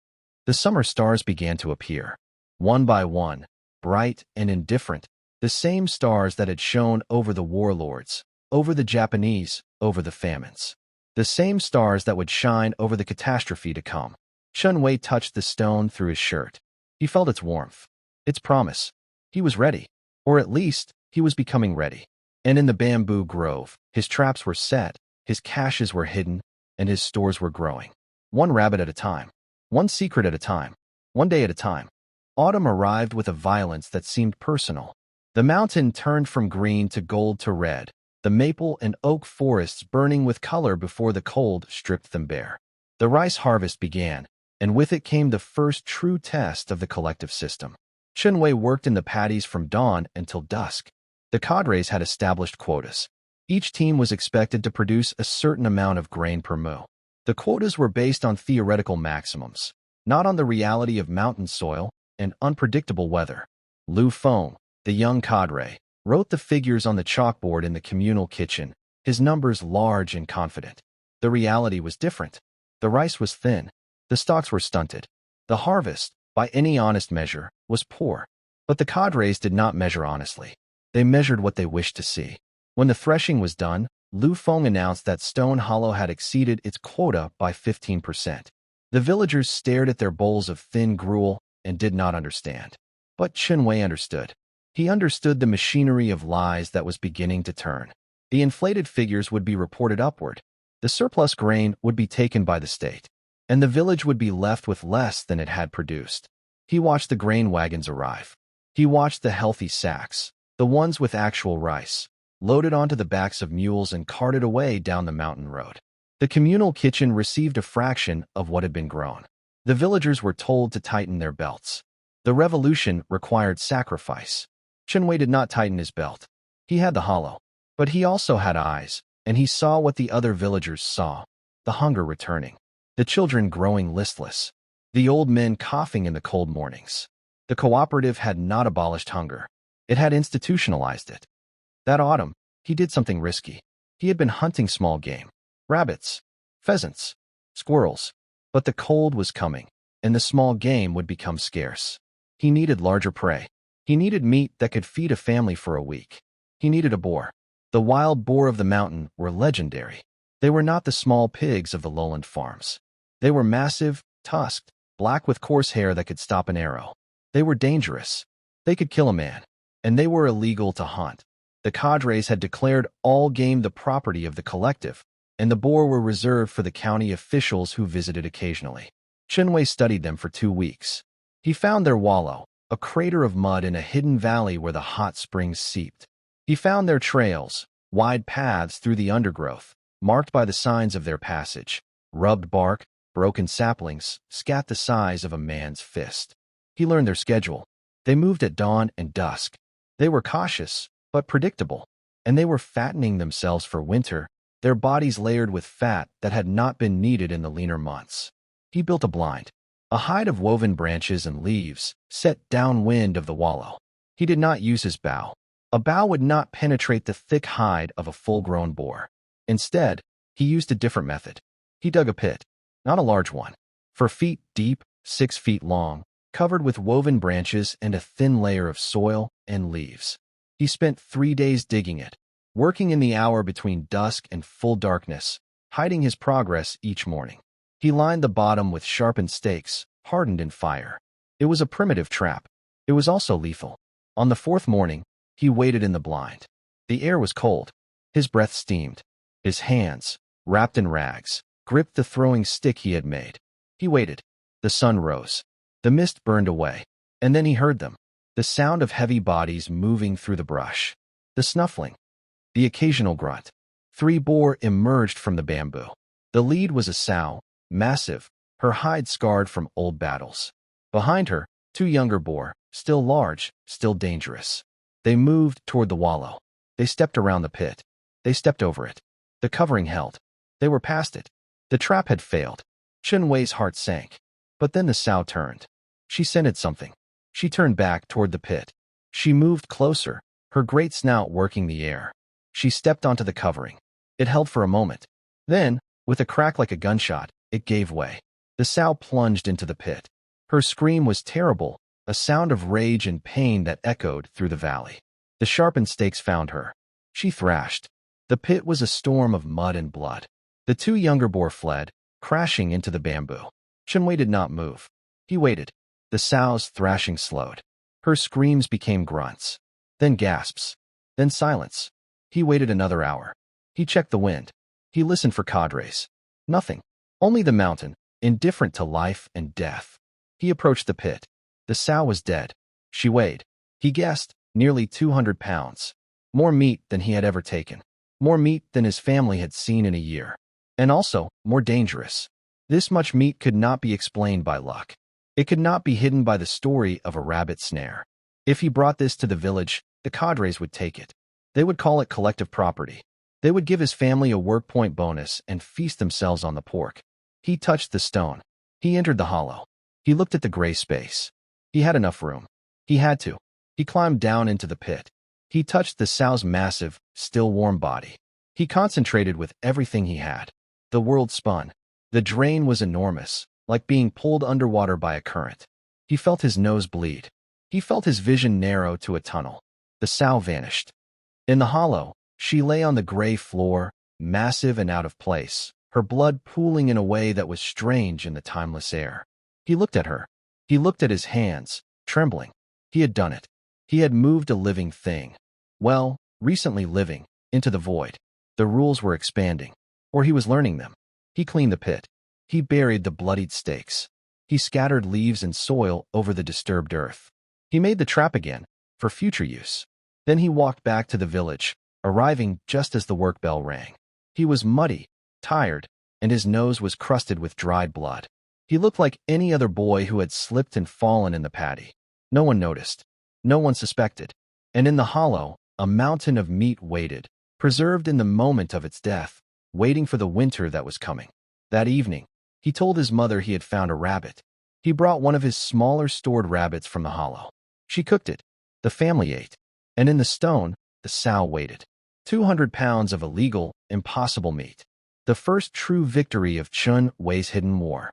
The summer stars began to appear. One by one, bright and indifferent, the same stars that had shone over the warlords, over the Japanese, over the famines. The same stars that would shine over the catastrophe to come. Chen Wei touched the stone through his shirt. He felt its warmth, its promise. He was ready, or at least, he was becoming ready. And in the bamboo grove, his traps were set, his caches were hidden, and his stores were growing. One rabbit at a time, one secret at a time, one day at a time. Autumn arrived with a violence that seemed personal. The mountain turned from green to gold to red, the maple and oak forests burning with color before the cold stripped them bare. The rice harvest began, and with it came the first true test of the collective system. Chen Wei worked in the paddies from dawn until dusk. The cadres had established quotas. Each team was expected to produce a certain amount of grain per mu. The quotas were based on theoretical maximums, not on the reality of mountain soil and unpredictable weather. Lu Feng, the young cadre, wrote the figures on the chalkboard in the communal kitchen, his numbers large and confident. The reality was different. The rice was thin. The stalks were stunted. The harvest, by any honest measure, was poor. But the cadres did not measure honestly. They measured what they wished to see. When the threshing was done, Lu Feng announced that Stone Hollow had exceeded its quota by 15%. The villagers stared at their bowls of thin gruel and did not understand. But Chen Wei understood. He understood the machinery of lies that was beginning to turn. The inflated figures would be reported upward. The surplus grain would be taken by the state, and the village would be left with less than it had produced. He watched the grain wagons arrive. He watched the healthy sacks, the ones with actual rice, loaded onto the backs of mules and carted away down the mountain road. The communal kitchen received a fraction of what had been grown. The villagers were told to tighten their belts. The revolution required sacrifice. Chen Wei did not tighten his belt. He had the hollow. But he also had eyes, and he saw what the other villagers saw: the hunger returning, the children growing listless, the old men coughing in the cold mornings. The cooperative had not abolished hunger. It had institutionalized it. That autumn, he did something risky. He had been hunting small game: rabbits, pheasants, squirrels. But the cold was coming, and the small game would become scarce. He needed larger prey. He needed meat that could feed a family for a week. He needed a boar. The wild boar of the mountain were legendary. They were not the small pigs of the lowland farms. They were massive, tusked, black with coarse hair that could stop an arrow. They were dangerous. They could kill a man, and they were illegal to hunt. The cadres had declared all game the property of the collective, and the boar were reserved for the county officials who visited occasionally. Chen Wei studied them for 2 weeks. He found their wallow, a crater of mud in a hidden valley where the hot springs seeped. He found their trails, wide paths through the undergrowth, marked by the signs of their passage: rubbed bark, broken saplings, scat the size of a man's fist. He learned their schedule. They moved at dawn and dusk. They were cautious, but predictable, and they were fattening themselves for winter, their bodies layered with fat that had not been needed in the leaner months. He built a blind, a hide of woven branches and leaves, set downwind of the wallow. He did not use his bow. A bow would not penetrate the thick hide of a full-grown boar. Instead, he used a different method. He dug a pit, not a large one, 4 feet deep, 6 feet long, covered with woven branches and a thin layer of soil and leaves. He spent 3 days digging it, working in the hour between dusk and full darkness, hiding his progress each morning. He lined the bottom with sharpened stakes, hardened in fire. It was a primitive trap. It was also lethal. On the 4th morning, he waited in the blind. The air was cold. His breath steamed. His hands, wrapped in rags, gripped the throwing stick he had made. He waited. The sun rose. The mist burned away. And then he heard them. The sound of heavy bodies moving through the brush. The snuffling. The occasional grunt. 3 boar emerged from the bamboo. The lead was a sow, massive, her hide scarred from old battles. Behind her, 2 younger boar, still large, still dangerous. They moved toward the wallow. They stepped around the pit. They stepped over it. The covering held. They were past it. The trap had failed. Chen Wei's heart sank. But then the sow turned. She scented something. She turned back toward the pit. She moved closer, her great snout working the air. She stepped onto the covering. It held for a moment. Then, with a crack like a gunshot, it gave way. The sow plunged into the pit. Her scream was terrible, a sound of rage and pain that echoed through the valley. The sharpened stakes found her. She thrashed. The pit was a storm of mud and blood. The 2 younger boar fled, crashing into the bamboo. Chen Wei did not move. He waited. The sow's thrashing slowed. Her screams became grunts, then gasps, then silence. He waited another hour. He checked the wind. He listened for cadres. Nothing. Only the mountain, indifferent to life and death. He approached the pit. The sow was dead. She weighed, he guessed, nearly 200 pounds. More meat than he had ever taken. More meat than his family had seen in a year. And also, more dangerous. This much meat could not be explained by luck. It could not be hidden by the story of a rabbit snare. If he brought this to the village, the cadres would take it. They would call it collective property. They would give his family a work point bonus and feast themselves on the pork. He touched the stone. He entered the hollow. He looked at the gray space. He had enough room. He had to. He climbed down into the pit. He touched the sow's massive, still warm body. He concentrated with everything he had. The world spun. The drain was enormous, like being pulled underwater by a current. He felt his nose bleed. He felt his vision narrow to a tunnel. The sow vanished. In the hollow, she lay on the gray floor, massive and out of place, her blood pooling in a way that was strange in the timeless air. He looked at her. He looked at his hands, trembling. He had done it. He had moved a living thing. Well, recently living, into the void. The rules were expanding, or he was learning them. He cleaned the pit. He buried the bloodied stakes. He scattered leaves and soil over the disturbed earth. He made the trap again, for future use. Then he walked back to the village, arriving just as the work bell rang. He was muddy, tired, and his nose was crusted with dried blood. He looked like any other boy who had slipped and fallen in the paddy. No one noticed. No one suspected. And in the hollow, a mountain of meat waited, preserved in the moment of its death, waiting for the winter that was coming. That evening, he told his mother he had found a rabbit. He brought one of his smaller stored rabbits from the hollow. She cooked it. The family ate. And in the stone, the sow waited. 200 pounds of illegal, impossible meat. The first true victory of Chen Wei's hidden war.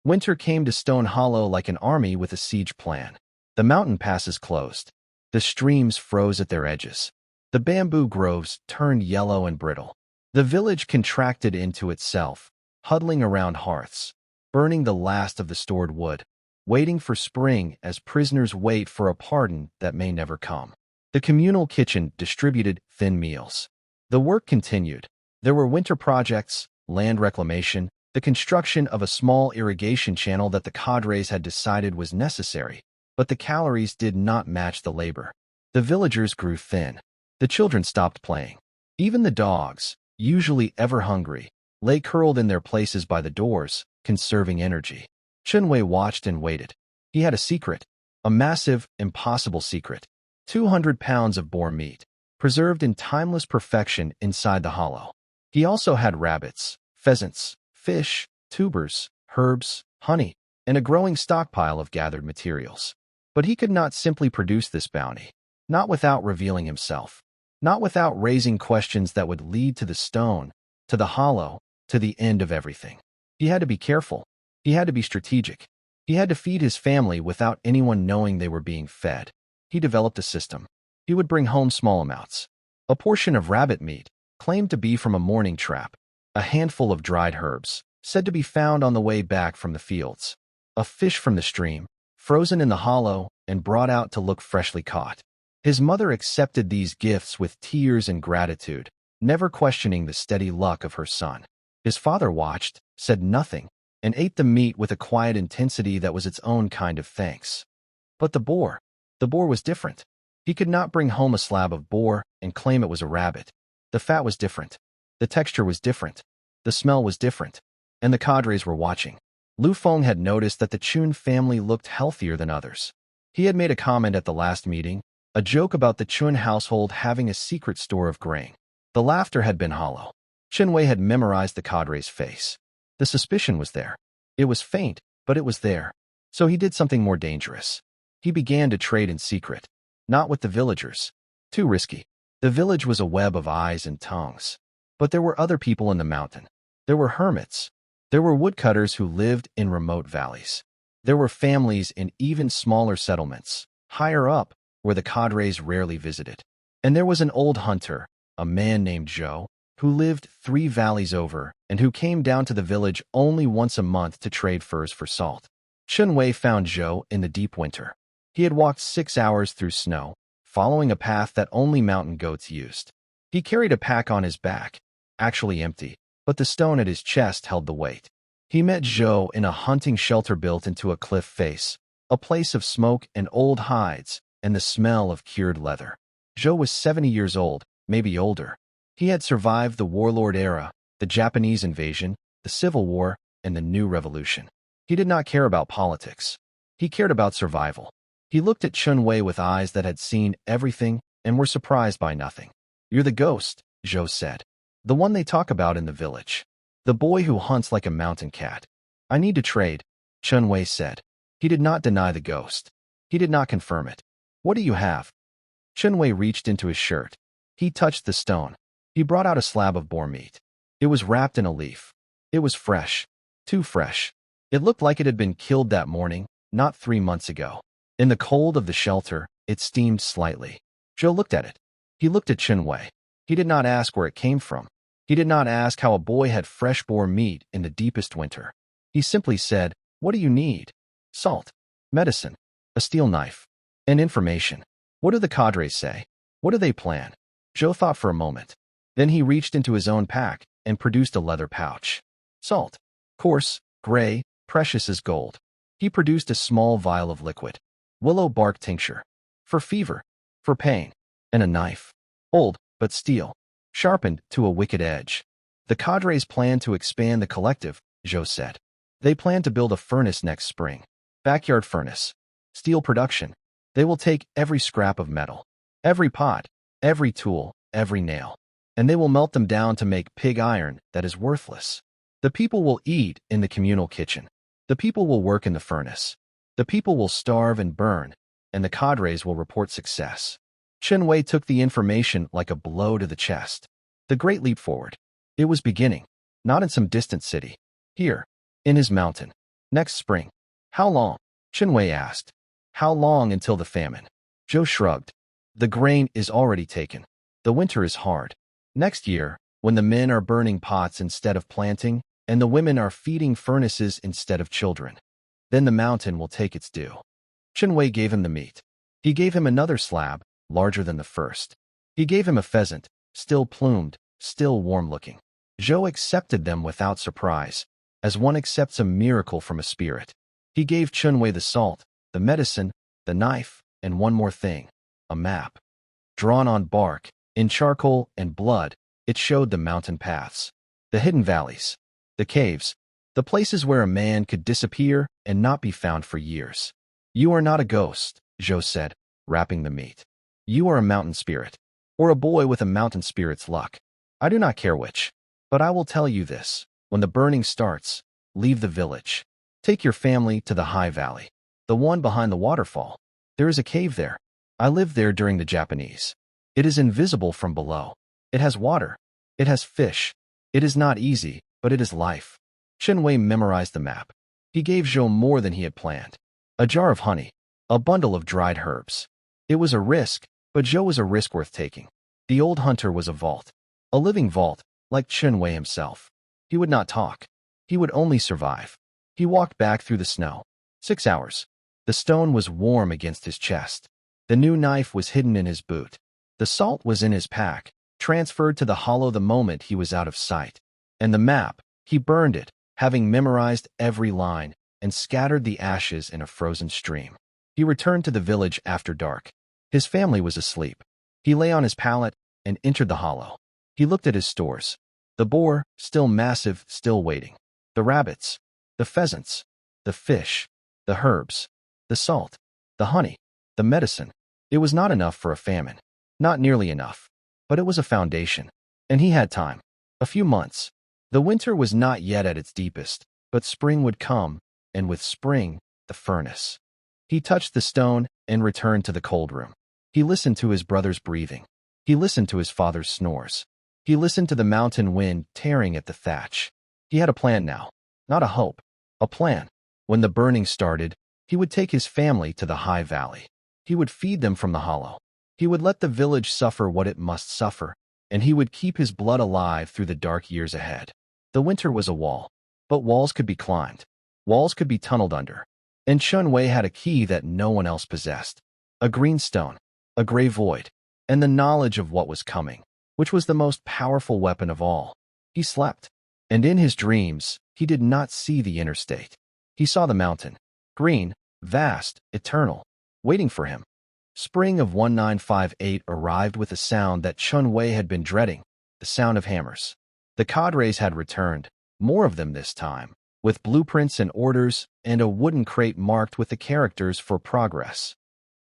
Winter came to Stone Hollow like an army with a siege plan. The mountain passes closed. The streams froze at their edges. The bamboo groves turned yellow and brittle. The village contracted into itself, huddling around hearths, burning the last of the stored wood, waiting for spring as prisoners wait for a pardon that may never come. The communal kitchen distributed thin meals. The work continued. There were winter projects, land reclamation, the construction of a small irrigation channel that the cadres had decided was necessary, but the calories did not match the labor. The villagers grew thin. The children stopped playing. Even the dogs, usually ever hungry, lay curled in their places by the doors, conserving energy. Chen Wei watched and waited. He had a secret, a massive, impossible secret. 200 pounds of boar meat, preserved in timeless perfection inside the hollow. He also had rabbits, pheasants, fish, tubers, herbs, honey, and a growing stockpile of gathered materials. But he could not simply produce this bounty, not without revealing himself, not without raising questions that would lead to the stone, to the hollow, to the end of everything. He had to be careful. He had to be strategic. He had to feed his family without anyone knowing they were being fed. He developed a system. He would bring home small amounts. A portion of rabbit meat, claimed to be from a morning trap. A handful of dried herbs, said to be found on the way back from the fields. A fish from the stream, frozen in the hollow and brought out to look freshly caught. His mother accepted these gifts with tears and gratitude, never questioning the steady luck of her son. His father watched, said nothing, and ate the meat with a quiet intensity that was its own kind of thanks. But the boar was different. He could not bring home a slab of boar and claim it was a rabbit. The fat was different. The texture was different. The smell was different. And the cadres were watching. Lu Feng had noticed that the Chun family looked healthier than others. He had made a comment at the last meeting, a joke about the Chun household having a secret store of grain. The laughter had been hollow. Chen Wei had memorized the cadre's face. The suspicion was there. It was faint, but it was there. So he did something more dangerous. He began to trade in secret. Not with the villagers. Too risky. The village was a web of eyes and tongues. But there were other people in the mountain. There were hermits. There were woodcutters who lived in remote valleys. There were families in even smaller settlements, higher up, where the cadres rarely visited. And there was an old hunter, a man named Zhou, who lived 3 valleys over and who came down to the village only once a month to trade furs for salt. Chen Wei found Zhou in the deep winter. He had walked 6 hours through snow, following a path that only mountain goats used. He carried a pack on his back, actually empty, but the stone at his chest held the weight. He met Zhou in a hunting shelter built into a cliff face, a place of smoke and old hides and the smell of cured leather. Zhou was 70 years old, maybe older. He had survived the warlord era, the Japanese invasion, the Civil War, and the New Revolution. He did not care about politics. He cared about survival. He looked at Chen Wei with eyes that had seen everything and were surprised by nothing. "You're the ghost," Zhou said. "The one they talk about in the village. The boy who hunts like a mountain cat." "I need to trade," Chen Wei said. He did not deny the ghost. He did not confirm it. "What do you have?" Chen Wei reached into his shirt. He touched the stone. He brought out a slab of boar meat. It was wrapped in a leaf. It was fresh. Too fresh. It looked like it had been killed that morning, not 3 months ago. In the cold of the shelter, it steamed slightly. Zhou looked at it. He looked at Chen Wei. He did not ask where it came from. He did not ask how a boy had fresh boar meat in the deepest winter. He simply said, "What do you need?" "Salt, medicine, a steel knife, and information." "What do the cadres say? What do they plan?" Zhou thought for a moment. Then he reached into his own pack and produced a leather pouch. Salt. Coarse, gray, precious as gold. He produced a small vial of liquid. Willow bark tincture. For fever. For pain. And a knife. Old, but steel. Sharpened to a wicked edge. The cadres plan to expand the collective, Zhou said. They plan to build a furnace next spring. Backyard furnace. Steel production. They will take every scrap of metal. Every pot. Every tool. Every nail. And they will melt them down to make pig iron that is worthless. The people will eat in the communal kitchen. The people will work in the furnace. The people will starve and burn, and the cadres will report success. Chen Wei took the information like a blow to the chest. The great leap forward. It was beginning, not in some distant city. Here, in his mountain. Next spring. How long? Chen Wei asked. How long until the famine? Zhou shrugged. The grain is already taken. The winter is hard. Next year, when the men are burning pots instead of planting, and the women are feeding furnaces instead of children. Then the mountain will take its due. Chen Wei gave him the meat. He gave him another slab, larger than the first. He gave him a pheasant, still plumed, still warm-looking. Zhou accepted them without surprise, as one accepts a miracle from a spirit. He gave Chen Wei the salt, the medicine, the knife, and one more thing, a map. Drawn on bark, in charcoal and blood, it showed the mountain paths, the hidden valleys, the caves, the places where a man could disappear and not be found for years. You are not a ghost, Zhou said, wrapping the meat. You are a mountain spirit, or a boy with a mountain spirit's luck. I do not care which, but I will tell you this. When the burning starts, leave the village. Take your family to the high valley, the one behind the waterfall. There is a cave there. I lived there during the Japanese. It is invisible from below. It has water. It has fish. It is not easy, but it is life. Chen Wei memorized the map. He gave Zhou more than he had planned. A jar of honey. A bundle of dried herbs. It was a risk, but Zhou was a risk worth taking. The old hunter was a vault. A living vault, like Chen Wei himself. He would not talk. He would only survive. He walked back through the snow. 6 hours. The stone was warm against his chest. The new knife was hidden in his boot. The salt was in his pack, transferred to the hollow the moment he was out of sight. And the map, he burned it, having memorized every line, and scattered the ashes in a frozen stream. He returned to the village after dark. His family was asleep. He lay on his pallet and entered the hollow. He looked at his stores. The boar, still massive, still waiting. The rabbits. The pheasants. The fish. The herbs. The salt. The honey. The medicine. It was not enough for a famine. Not nearly enough. But it was a foundation. And he had time. A few months. The winter was not yet at its deepest, but spring would come, and with spring, the furnace. He touched the stone and returned to the cold room. He listened to his brother's breathing. He listened to his father's snores. He listened to the mountain wind tearing at the thatch. He had a plan now. Not a hope. A plan. When the burning started, he would take his family to the high valley. He would feed them from the hollow. He would let the village suffer what it must suffer, and he would keep his blood alive through the dark years ahead. The winter was a wall, but walls could be climbed. Walls could be tunneled under. And Chen Wei had a key that no one else possessed. A green stone, a gray void, and the knowledge of what was coming, which was the most powerful weapon of all. He slept, and in his dreams, he did not see the interstate. He saw the mountain, green, vast, eternal, waiting for him. Spring of 1958 arrived with a sound that Chen Wei had been dreading, the sound of hammers. The cadres had returned, more of them this time, with blueprints and orders and a wooden crate marked with the characters for progress.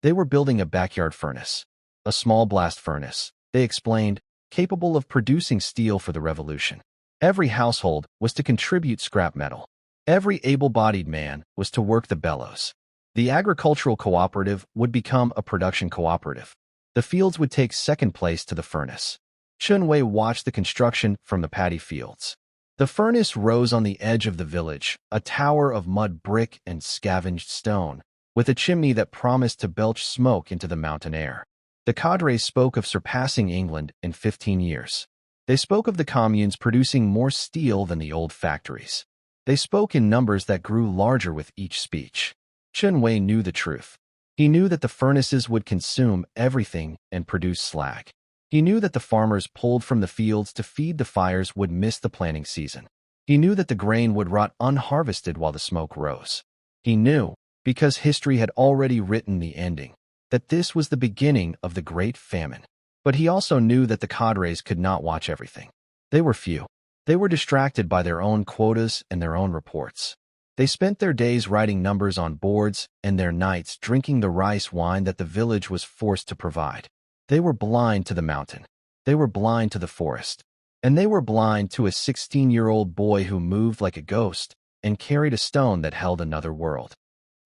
They were building a backyard furnace, a small blast furnace, they explained, capable of producing steel for the revolution. Every household was to contribute scrap metal. Every able-bodied man was to work the bellows. The agricultural cooperative would become a production cooperative. The fields would take second place to the furnace. Chen Wei watched the construction from the paddy fields. The furnace rose on the edge of the village, a tower of mud brick and scavenged stone, with a chimney that promised to belch smoke into the mountain air. The cadres spoke of surpassing England in 15 years. They spoke of the communes producing more steel than the old factories. They spoke in numbers that grew larger with each speech. Chen Wei knew the truth. He knew that the furnaces would consume everything and produce slag. He knew that the farmers pulled from the fields to feed the fires would miss the planting season. He knew that the grain would rot unharvested while the smoke rose. He knew, because history had already written the ending, that this was the beginning of the Great Famine. But he also knew that the cadres could not watch everything. They were few. They were distracted by their own quotas and their own reports. They spent their days writing numbers on boards and their nights drinking the rice wine that the village was forced to provide. They were blind to the mountain. They were blind to the forest. And they were blind to a 16-year-old boy who moved like a ghost and carried a stone that held another world.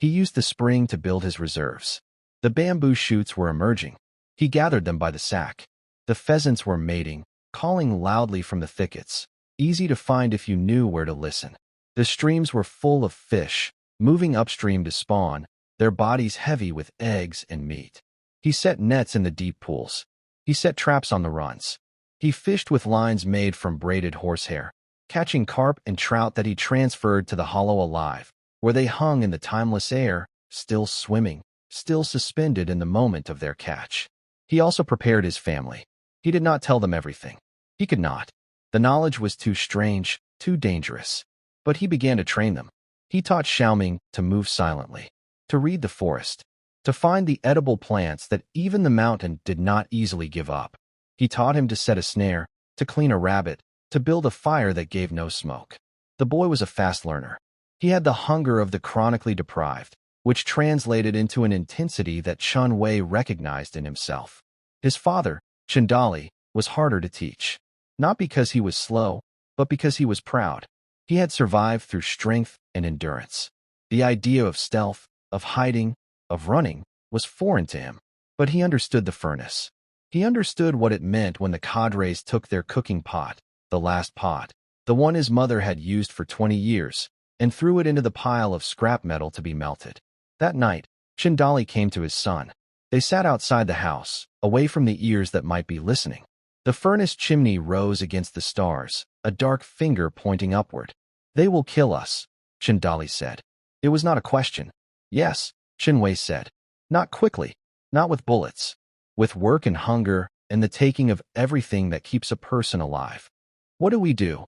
He used the spring to build his reserves. The bamboo shoots were emerging. He gathered them by the sack. The pheasants were mating, calling loudly from the thickets, easy to find if you knew where to listen. The streams were full of fish, moving upstream to spawn, their bodies heavy with eggs and meat. He set nets in the deep pools. He set traps on the runs. He fished with lines made from braided horsehair, catching carp and trout that he transferred to the hollow alive, where they hung in the timeless air, still swimming, still suspended in the moment of their catch. He also prepared his family. He did not tell them everything. He could not. The knowledge was too strange, too dangerous. But he began to train them. He taught Xiaoming to move silently, to read the forest, to find the edible plants that even the mountain did not easily give up. He taught him to set a snare, to clean a rabbit, to build a fire that gave no smoke. The boy was a fast learner. He had the hunger of the chronically deprived, which translated into an intensity that Chen Wei recognized in himself. His father, Chen Dali, was harder to teach, not because he was slow, but because he was proud. He had survived through strength and endurance. The idea of stealth, of hiding, of running, was foreign to him, but he understood the furnace. He understood what it meant when the cadres took their cooking pot, the last pot, the one his mother had used for 20 years, and threw it into the pile of scrap metal to be melted. That night, Chindali came to his son. They sat outside the house, away from the ears that might be listening. The furnace chimney rose against the stars, a dark finger pointing upward. "They will kill us," Chindali said. It was not a question. "Yes," Chen Wei said. "Not quickly, not with bullets. With work and hunger and the taking of everything that keeps a person alive." "What do we do?"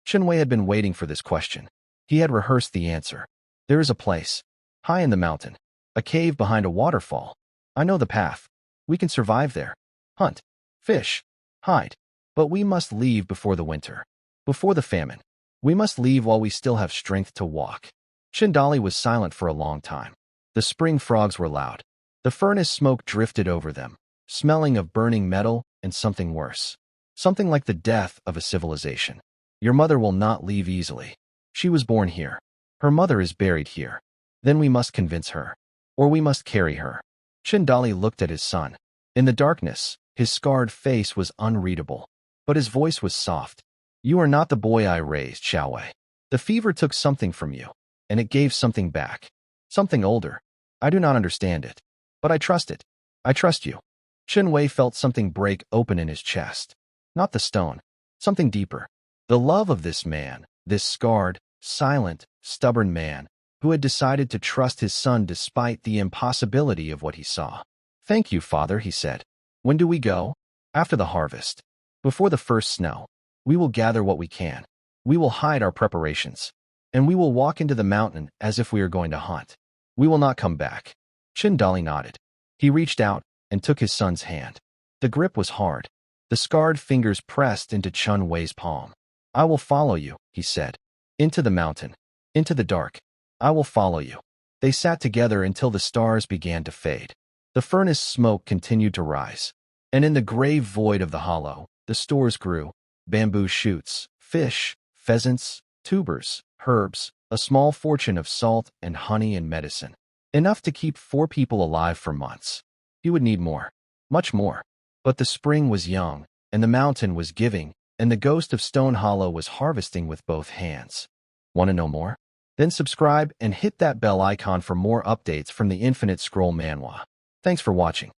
Chen Wei had been waiting for this question. He had rehearsed the answer. "There is a place, high in the mountain, a cave behind a waterfall. I know the path. We can survive there. Hunt, fish, hide. But we must leave before the winter, before the famine. We must leave while we still have strength to walk." Chindali was silent for a long time. The spring frogs were loud. The furnace smoke drifted over them, smelling of burning metal and something worse. Something like the death of a civilization. "Your mother will not leave easily. She was born here. Her mother is buried here. Then we must convince her. Or we must carry her." Chindali looked at his son. In the darkness, his scarred face was unreadable, but his voice was soft. "You are not the boy I raised, Xiao Wei. The fever took something from you, and it gave something back. Something older. I do not understand it, but I trust it. I trust you." Chen Wei felt something break open in his chest. Not the stone. Something deeper. The love of this man, this scarred, silent, stubborn man, who had decided to trust his son despite the impossibility of what he saw. "Thank you, father," he said. "When do we go?" "After the harvest. Before the first snow. We will gather what we can. We will hide our preparations. And we will walk into the mountain as if we are going to hunt. We will not come back." Chindali nodded. He reached out and took his son's hand. The grip was hard. The scarred fingers pressed into Chen Wei's palm. "I will follow you," he said. "Into the mountain. Into the dark. I will follow you." They sat together until the stars began to fade. The furnace smoke continued to rise. And in the gray void of the hollow, the stores grew. Bamboo shoots, fish, pheasants, tubers, herbs, a small fortune of salt and honey and medicine. Enough to keep 4 people alive for months. He would need more. Much more. But the spring was young, and the mountain was giving, and the ghost of Stone Hollow was harvesting with both hands. Want to know more? Then subscribe and hit that bell icon for more updates from the Infinite Scroll Manhwa. Thanks for watching.